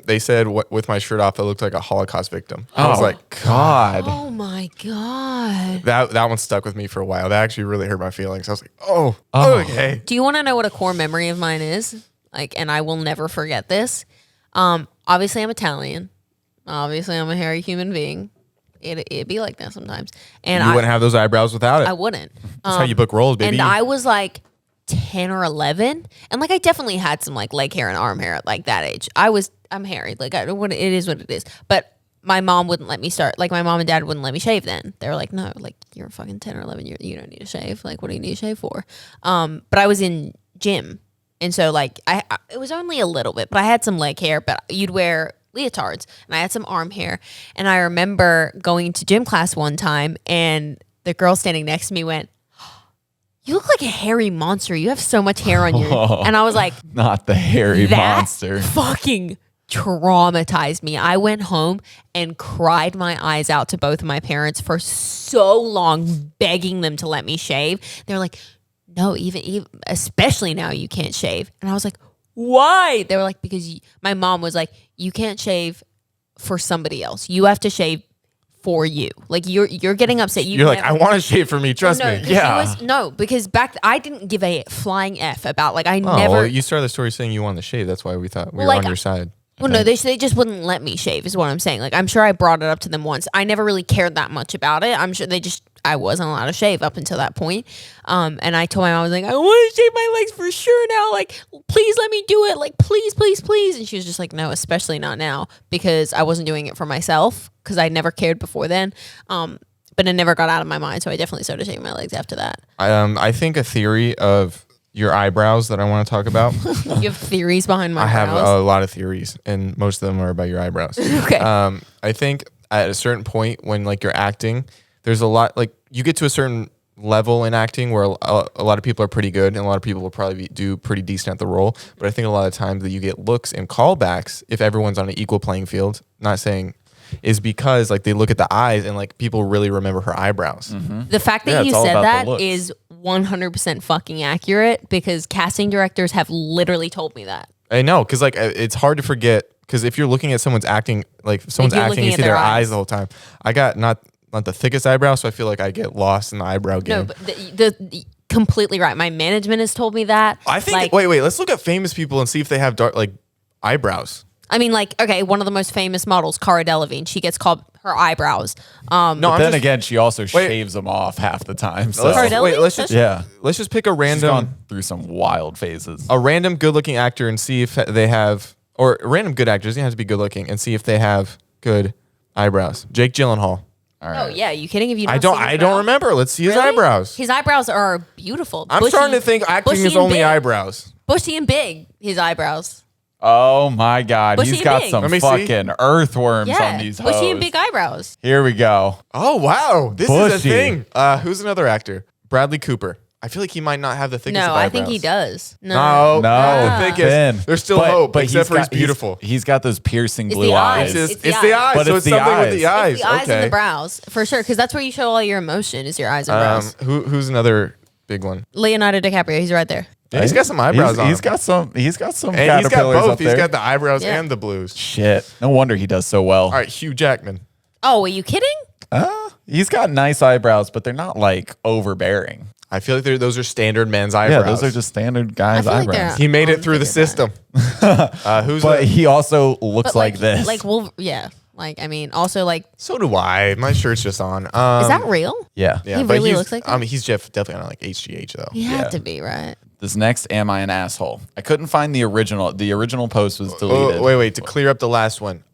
They said with my shirt off, I looked like a Holocaust victim. I was like, God. Oh my God. That one stuck with me for a while. That actually really hurt my feelings. I was like, oh. Okay. Do you want to know what a core memory of mine is? Like, and I will never forget this. Obviously I'm Italian. Obviously I'm a hairy human being. It'd be like that sometimes. And you wouldn't have those eyebrows without it. I wouldn't. That's how you book roles, baby. And I was like 10 or 11, and like I definitely had some like leg hair and arm hair at like that age. I'm hairy. Like it is what it is. But my mom wouldn't let me start. Like my mom and dad wouldn't let me shave then. They were like, no, like you're fucking 10 or 11. You don't need to shave. Like what do you need to shave for? But I was in gym, and so like it was only a little bit, but I had some leg hair. But you'd wear leotards, and I had some arm hair. And I remember going to gym class one time, and the girl standing next to me went, "You look like a hairy monster. You have so much hair on your." And I was like, not the hairy monster. Fucking traumatized me. I went home and cried my eyes out to both of my parents for so long, begging them to let me shave. They're like, "No, even especially now you can't shave." And I was like, "Why?" They were like, "Because my mom was like, you can't shave for somebody else. You have to shave for you. Like you're getting upset. You're like, I want to shave for me. Trust me." Yeah. Because I didn't give a flying F about like I never. Well, you started the story saying you wanted to shave. That's why we thought we were on your side. Well, no, they just wouldn't let me shave is what I'm saying. Like, I'm sure I brought it up to them once. I never really cared that much about it. I'm sure I wasn't allowed to shave up until that point. And I told my mom, I was like, "I want to shave my legs for sure now. Like, please let me do it. Like, please, please, please." And she was just like, "No, especially not now," because I wasn't doing it for myself because I never cared before then. But it never got out of my mind. So I definitely started shaving my legs after that. I think a theory of your eyebrows that I want to talk about. You have theories behind my I brows? have a lot of theories, and most of them are about your eyebrows. Okay. I think at a certain point when like you're acting, there's a lot like you get to a certain level in acting where a lot of people are pretty good, and a lot of people will probably do pretty decent at the role. But I think a lot of times that you get looks and callbacks if everyone's on an equal playing field. Not saying. Is because like they look at the eyes and like people really remember her eyebrows. Mm-hmm. The fact that you said that is 100% fucking accurate because casting directors have literally told me that. I know, because like it's hard to forget because if you're looking at someone's acting, like someone's acting, you see their eyes the whole time. I got not the thickest eyebrows, so I feel like I get lost in the eyebrow game. No, but the completely right. My management has told me that. I think. Like, wait. Let's look at famous people and see if they have dark like eyebrows. I mean, like, okay, one of the most famous models, Cara Delevingne, she gets called her eyebrows. But then again, she also shaves them off half the time. So let's just pick a random. She's gone through some wild phases. A random good-looking actor and see if they have, or random good actors. Doesn't have to be good-looking, and see if they have good eyebrows. Jake Gyllenhaal. All right. Oh yeah, you kidding? If you I don't remember. Let's see his eyebrows. His eyebrows are beautiful. I'm starting to think acting is only eyebrows. Bushy and big. His eyebrows. Oh my God, he's got some fucking earthworms on these hoes. Bushy and big eyebrows. Here we go. Oh wow, this is a thing. Who's another actor? Bradley Cooper. I feel like he might not have the thickest eyebrows. No, I think he does. No, not the thickest. There's still hope, but except for he's beautiful. He's got those piercing blue eyes. It's the eyes. But so it's something with the eyes. It's the eyes and the brows, for sure, because that's where you show all your emotion is your eyes and brows. Who's another big one? Leonardo DiCaprio. He's right there. Yeah, he's got some eyebrows on. He's got some. He's got some. And he's got both. He's got the eyebrows Yeah. and the blues. Shit. No wonder he does so well. All right, Hugh Jackman. Oh, are you kidding? He's got nice eyebrows, but they're not like overbearing. I feel like those are standard men's eyebrows. Yeah, those are just standard guys' eyebrows. He made it through the system. He also looks like this. Like, well, yeah. Like, I mean, also like. So do I. My shirt's just on. Is that real? Yeah. He really looks like that? I mean, he's definitely on like HGH though. He had to be, right? This next, am I an asshole? I couldn't find the original. The original post was deleted. Wait. To clear up the last one.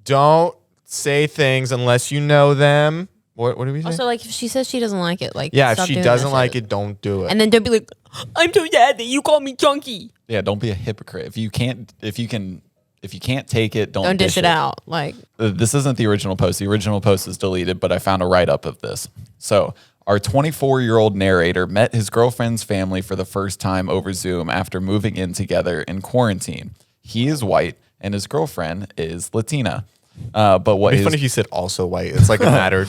Don't say things unless you know them. What did we say? Also, like, if she says she doesn't like it, like, yeah, if she doesn't like it, don't do it. And then don't be like, "I'm so sad that you call me chunky." Yeah, don't be a hypocrite. If you can't take it, don't dish it out. Like, this isn't the original post. The original post is deleted, but I found a write-up of this. So, our 24-year-old narrator met his girlfriend's family for the first time over Zoom after moving in together in quarantine. He is white, and his girlfriend is Latina. But what It'd be funny if you said also white. It's like it mattered.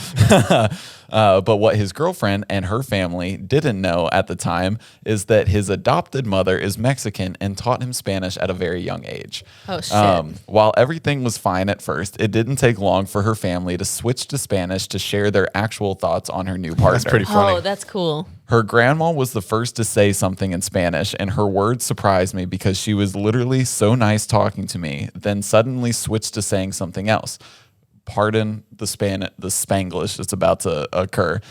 But what his girlfriend and her family didn't know at the time is that his adopted mother is Mexican and taught him Spanish at a very young age. Oh, shit. While everything was fine at first, it didn't take long for her family to switch to Spanish to share their actual thoughts on her new partner. That's pretty funny. Oh, that's cool. Her grandma was the first to say something in Spanish, and her words surprised me because she was literally so nice talking to me, then suddenly switched to saying something else. Pardon the Spanglish that's about to occur.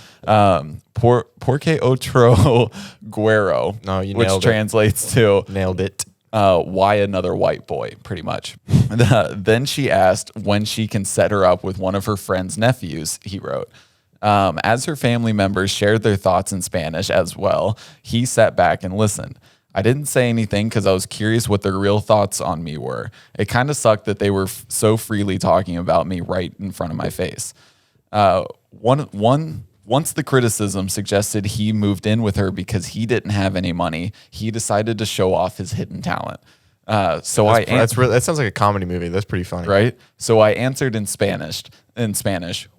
Porque otro güero, No, you which nailed translates to Nailed it. why another white boy, pretty much. Then she asked when she can set her up with one of her friend's nephews, he wrote. As her family members shared their thoughts in Spanish as well, he sat back and listened. I didn't say anything because I was curious what their real thoughts on me were. It kind of sucked that they were so freely talking about me right in front of my face. One Once the criticism suggested he moved in with her because he didn't have any money, he decided to show off his hidden talent. That sounds like a comedy movie. That's pretty funny, right? So I answered in Spanish.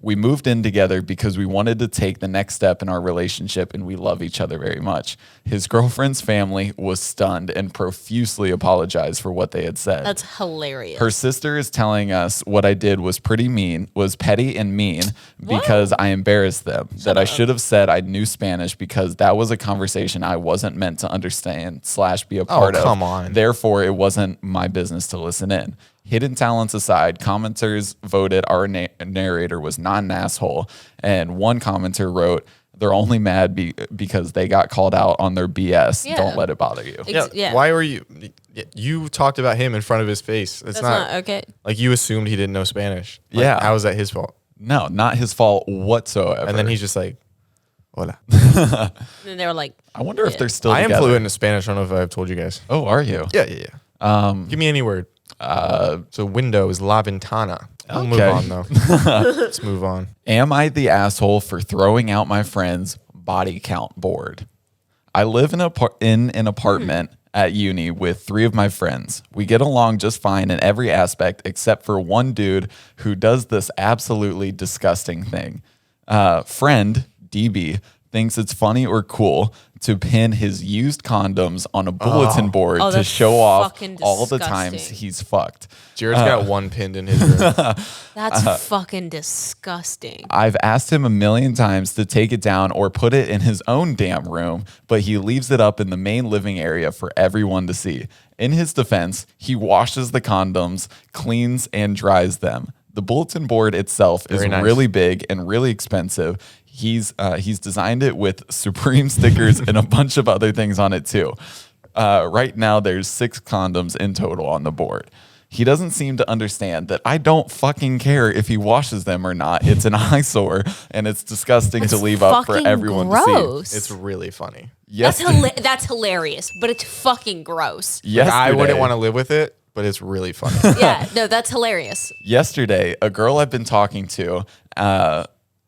We moved in together because we wanted to take the next step in our relationship, and we love each other very much. His girlfriend's family was stunned and profusely apologized for what they had said. That's hilarious. Her sister is telling us what I did was petty and mean because I embarrassed them. I should have said I knew Spanish because that was a conversation I wasn't meant to understand / be a part of. Come on. Therefore, it wasn't my business to listen in. Hidden talents aside, commenters voted our narrator was not an asshole. And one commenter wrote, they're only mad because they got called out on their BS. Yeah. Don't let it bother you. Why were you? You talked about him in front of his face. That's not okay. Like you assumed he didn't know Spanish. Like, how is that his fault? No, not his fault whatsoever. And then he's just like, hola. And they were like, I wonder if they're still I together. am fluent in Spanish. I don't know if I've told you guys. Oh, are you? Yeah. Give me any word. So window is la ventana. We'll move on though. Let's move on. Am I the asshole for throwing out my friend's body count board? I live in an apartment at uni with 3 of my friends. We get along just fine in every aspect except for one dude who does this absolutely disgusting thing. Friend, DB, thinks it's funny or cool to pin his used condoms on a bulletin board to show off all the times he's fucked. Jared's got one pinned in his room. That's fucking disgusting. I've asked him a million times to take it down or put it in his own damn room, but he leaves it up in the main living area for everyone to see. In his defense, he washes the condoms, cleans, and dries them. The bulletin board itself is really big and really expensive. He's designed it with Supreme stickers and a bunch of other things on it too. Right now, there's 6 condoms in total on the board. He doesn't seem to understand that I don't fucking care if he washes them or not. It's an eyesore, and it's disgusting to leave up for everyone to see. It's really funny. That's hilarious, but it's fucking gross. Yesterday, I wouldn't want to live with it, but it's really funny. Yeah, no, that's hilarious. Yesterday, a girl I've been talking to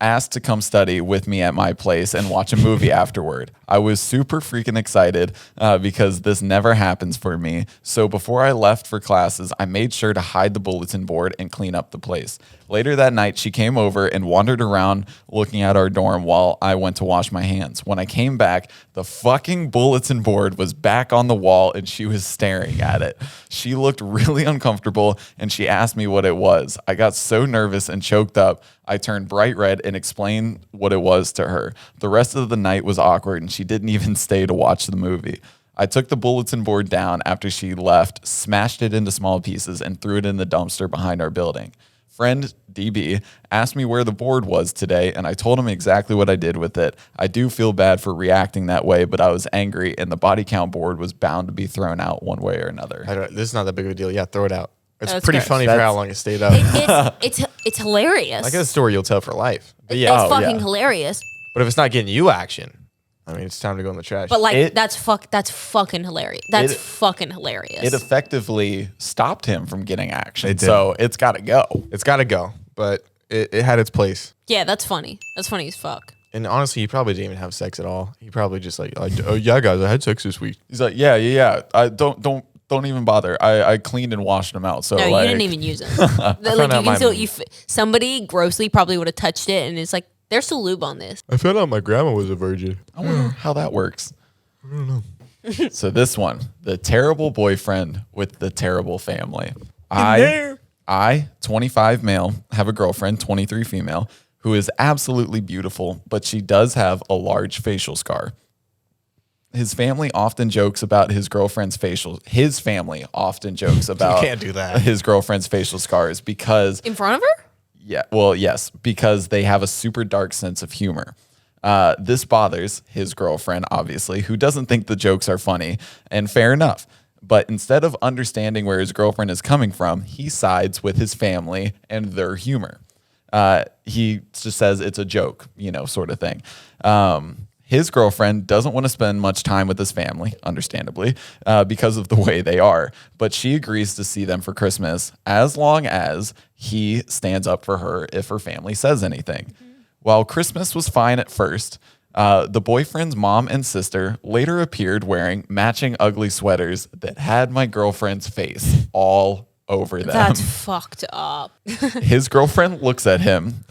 asked to come study with me at my place and watch a movie afterward. I was super freaking excited because this never happens for me. So before I left for classes, I made sure to hide the bulletin board and clean up the place. Later that night, she came over and wandered around looking at our dorm while I went to wash my hands. When I came back, the fucking bulletin board was back on the wall and she was staring at it. She looked really uncomfortable and she asked me what it was. I got so nervous and choked up. I turned bright red and explained what it was to her. The rest of the night was awkward and she didn't even stay to watch the movie. I took the bulletin board down after she left, smashed it into small pieces, and threw it in the dumpster behind our building. Friend DB asked me where the board was today, and I told him exactly what I did with it. I do feel bad for reacting that way, but I was angry, and the body count board was bound to be thrown out one way or another. This is not that big of a deal. Yeah, throw it out. It's pretty funny for how long it stayed up. It's hilarious. Like a story you'll tell for life. But yeah, it's fucking hilarious. But if it's not getting you action, I mean, it's time to go in the trash. But like, that's fucking hilarious. That's fucking hilarious. It effectively stopped him from getting action. So it's got to go. It's got to go. But it had its place. Yeah, that's funny. That's funny as fuck. And honestly, he probably didn't even have sex at all. He probably just like, oh yeah, guys, I had sex this week. He's like, yeah. I don't even bother. I cleaned and washed them out. So no, you didn't even use them. Somebody grossly probably would have touched it, and it's like, there's still lube on this. I found out my grandma was a virgin. I wonder how that works. I don't know. So this one, the terrible boyfriend with the terrible family. I, 25 male, have a girlfriend, 23 female, who is absolutely beautiful, but she does have a large facial scar. His family often jokes about his girlfriend's facial. His family often jokes about you can't do that. His girlfriend's facial scars because in front of her? Yeah, well, yes, because they have a super dark sense of humor. This bothers his girlfriend, obviously, who doesn't think the jokes are funny, and fair enough. But instead of understanding where his girlfriend is coming from, he sides with his family and their humor. He just says it's a joke, sort of thing. His girlfriend doesn't want to spend much time with his family, understandably, because of the way they are. But she agrees to see them for Christmas as long as he stands up for her if her family says anything. While Christmas was fine at first, the boyfriend's mom and sister later appeared wearing matching ugly sweaters that had my girlfriend's face all over them. That's fucked up. His girlfriend looks at him,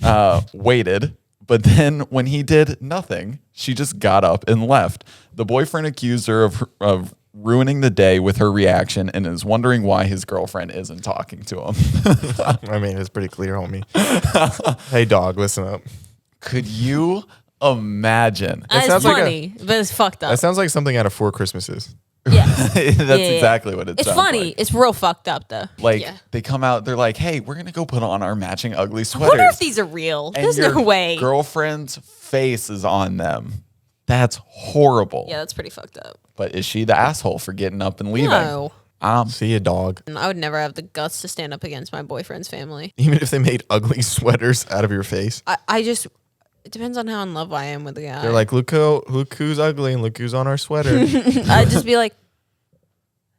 waited, but then when he did nothing, she just got up and left. The boyfriend accused her of ruining the day with her reaction and is wondering why his girlfriend isn't talking to him. I mean, it's pretty clear, homie. Hey, dog, listen up. Could you imagine? It's funny, but it's fucked up. That sounds like something out of Four Christmases. Yeah. That's exactly what it sounds like. It's funny. It's real fucked up, though. Like, they come out, they're like, hey, we're going to go put on our matching ugly I sweaters. wonder if these are real. And There's your no way. girlfriend's face is on them. That's horrible. Yeah, that's pretty fucked up. But is she the asshole for getting up and leaving? No. See a dog. I would never have the guts to stand up against my boyfriend's family. Even if they made ugly sweaters out of your face. It depends on how in love I am with the guy. They're like, look who's ugly and look who's on our sweater. I'd just be like,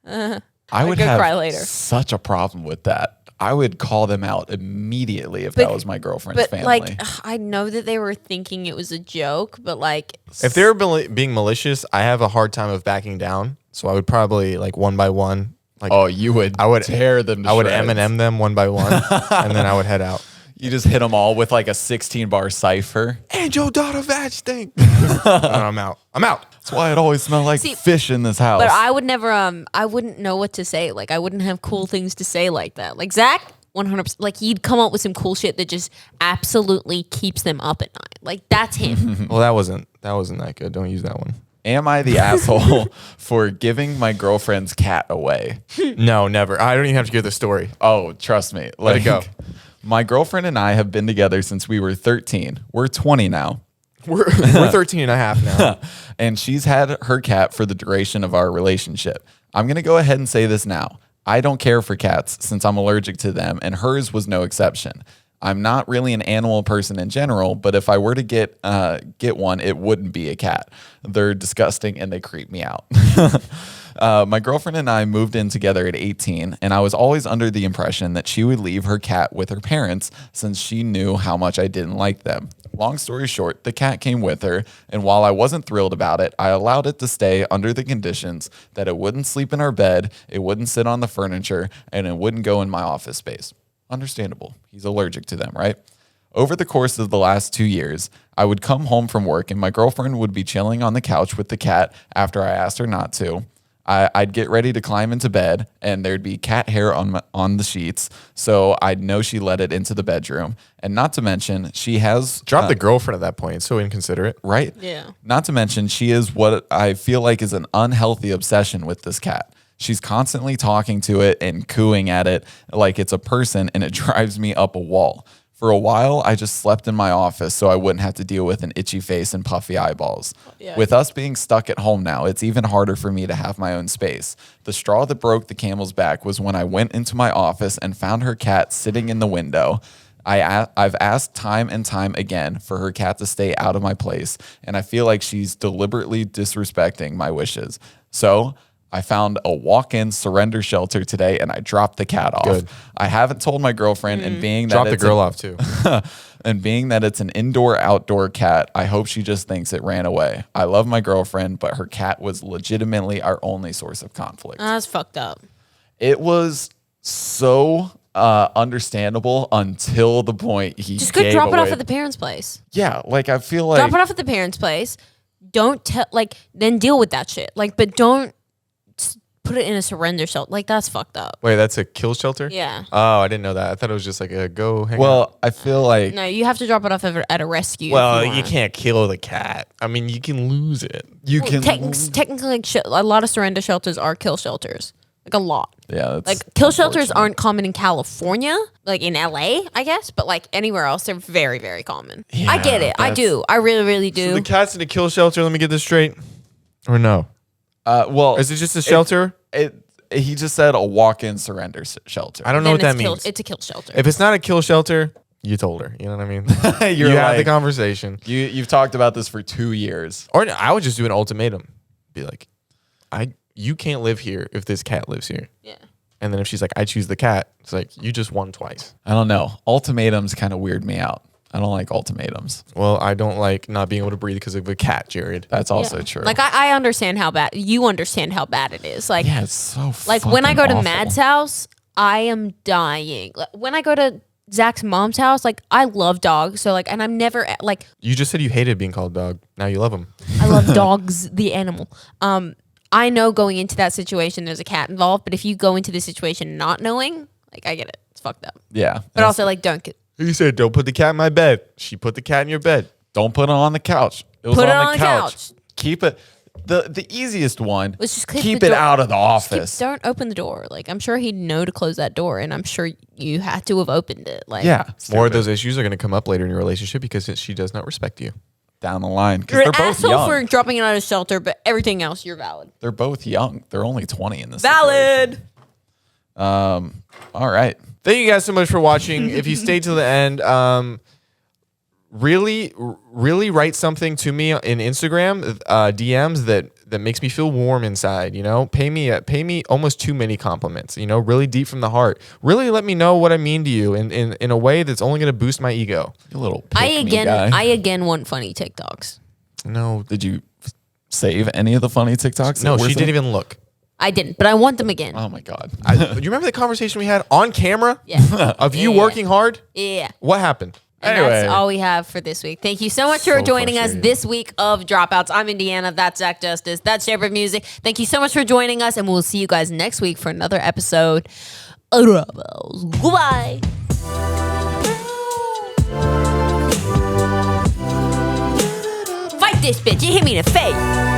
I would go have cry later. such a problem with that. I would call them out immediately if that was my girlfriend's family. Like, I know that they were thinking it was a joke, but like, If they were being malicious, I have a hard time of backing down. So I would probably like one by one. Like, you would. I would tear them. To I would shreds. M&M them one by one, and then I would head out. You just hit them all with like a 16-bar cipher. And your daughter vag stink. I'm out. That's why it always smelled like fish in this house. but I would never. I wouldn't know what to say. Like, I wouldn't have cool things to say like that. Like Zach, 100%. Like, he'd come up with some cool shit that just absolutely keeps them up at night. Like, that's him. Well, that wasn't that good. Don't use that one. Am I the asshole for giving my girlfriend's cat away? No, never. I don't even have to give the story. Oh, trust me. Let it go. My girlfriend and I have been together since we were 13. We're 20 now. We're 13 and a half now. And she's had her cat for the duration of our relationship. I'm going to go ahead and say this now. I don't care for cats since I'm allergic to them, and hers was no exception. I'm not really an animal person in general, but if I were to get one, it wouldn't be a cat. They're disgusting and they creep me out. My girlfriend and I moved in together at 18, and I was always under the impression that she would leave her cat with her parents since she knew how much I didn't like them. Long story short, the cat came with her, and while I wasn't thrilled about it, I allowed it to stay under the conditions that it wouldn't sleep in our bed, it wouldn't sit on the furniture, and it wouldn't go in my office space. Understandable. He's allergic to them, right? Over the course of the last 2 years, I would come home from work and my girlfriend would be chilling on the couch with the cat after I asked her not to. I'd get ready to climb into bed and there'd be cat hair on the sheets, so I'd know she let it into the bedroom. And not to mention, she has... Drop the girlfriend at that point. It's so inconsiderate. Right? Yeah. Not to mention, she is what I feel like is an unhealthy obsession with this cat. She's constantly talking to it and cooing at it like it's a person, and it drives me up a wall. For a while, I just slept in my office so I wouldn't have to deal with an itchy face and puffy eyeballs. Yeah. With us being stuck at home now, it's even harder for me to have my own space. The straw that broke the camel's back was when I went into my office and found her cat sitting in the window. I've asked time and time again for her cat to stay out of my place, and I feel like she's deliberately disrespecting my wishes. So I found a walk-in surrender shelter today, and I dropped the cat off. Good. I haven't told my girlfriend, and being that Drop the girl off too. and being that it's an indoor-outdoor cat, I hope she just thinks it ran away. I love my girlfriend, but her cat was legitimately our only source of conflict. That's fucked up. It was so understandable until the point he just go drop it off at the parents' place. Yeah, like I feel like drop it off at the parents' place. Don't tell, like, then deal with that shit. Like, but don't put it in a surrender shelter. Like, that's fucked up. Wait, that's a kill shelter? Yeah. Oh, I didn't know that. I thought it was just like a go hang out. Well, I feel like No, you have to drop it off at a rescue. Well, you can't kill the cat. I mean, you can lose it. you can Technically, like, a lot of surrender shelters are kill shelters. Like, a lot. Yeah, that's Like, kill shelters aren't common in California, like in LA, I guess, but like anywhere else, they're very, very common. I get it. I do. I really, really do. So the cat's in a kill shelter. Let me get this straight. Or no? well, Is it just a shelter? He just said a walk-in surrender shelter. I don't know what that means. It's a kill shelter. If it's not a kill shelter, you told her. You know what I mean? You're you had like, the conversation. You've talked about this for 2 years. Or I would just do an ultimatum. Be like, you can't live here if this cat lives here. Yeah. And then if she's like, I choose the cat, it's like, you just won twice. I don't know. Ultimatums kind of weird me out. I don't like ultimatums. Well, I don't like not being able to breathe because of a cat, Jared. That's also true. Like I understand how bad you understand how bad it is. Like yeah, it's so like when I go to awful. Matt's house, I am dying. Like, when I go to Zach's mom's house, like I love dogs, so like, and I'm never like. You just said you hated being called dog. Now you love them. I love dogs, the animal. I know going into that situation there's a cat involved, but if you go into the situation not knowing, like I get it, it's fucked up. Yeah, But also like don't get. You said don't put the cat in my bed. She put the cat in your bed. don't put it on the couch. It was Put it on the couch. Keep it. The easiest one. Let's just keep it out of the office. Don't open the door. Like I'm sure he'd know to close that door, and I'm sure you had to have opened it. Like Yeah, More of those issues are going to come up later in your relationship because she does not respect you. down the line because you're they're an both asshole young. for dropping it out of shelter, but everything else you're valid. They're both young. They're only 20 in this. Valid. All right. Thank you guys so much for watching. If you stayed till the end, really write something to me in Instagram DMs that makes me feel warm inside. You know, pay me almost too many compliments. You know, really deep from the heart. Really let me know what I mean to you in a way that's only going to boost my ego. You little pick me guy. I again want funny TikToks. No, Did you save any of the funny TikToks? no, that were she sent? didn't even look. I didn't, but I want them again. Oh my god. Do you remember the conversation we had on camera Yeah. of you Yeah. working hard? Yeah. What happened? And Anyway. that's all we have for this week. Thank you so much for So joining us frustrating. this week of Dropouts. I'm Indiana. That's Zach Justice. That's Shepherd Music. Thank you so much for joining us, and we'll see you guys next week for another episode of Dropouts. Goodbye. Fight this bitch. You hit me in the face.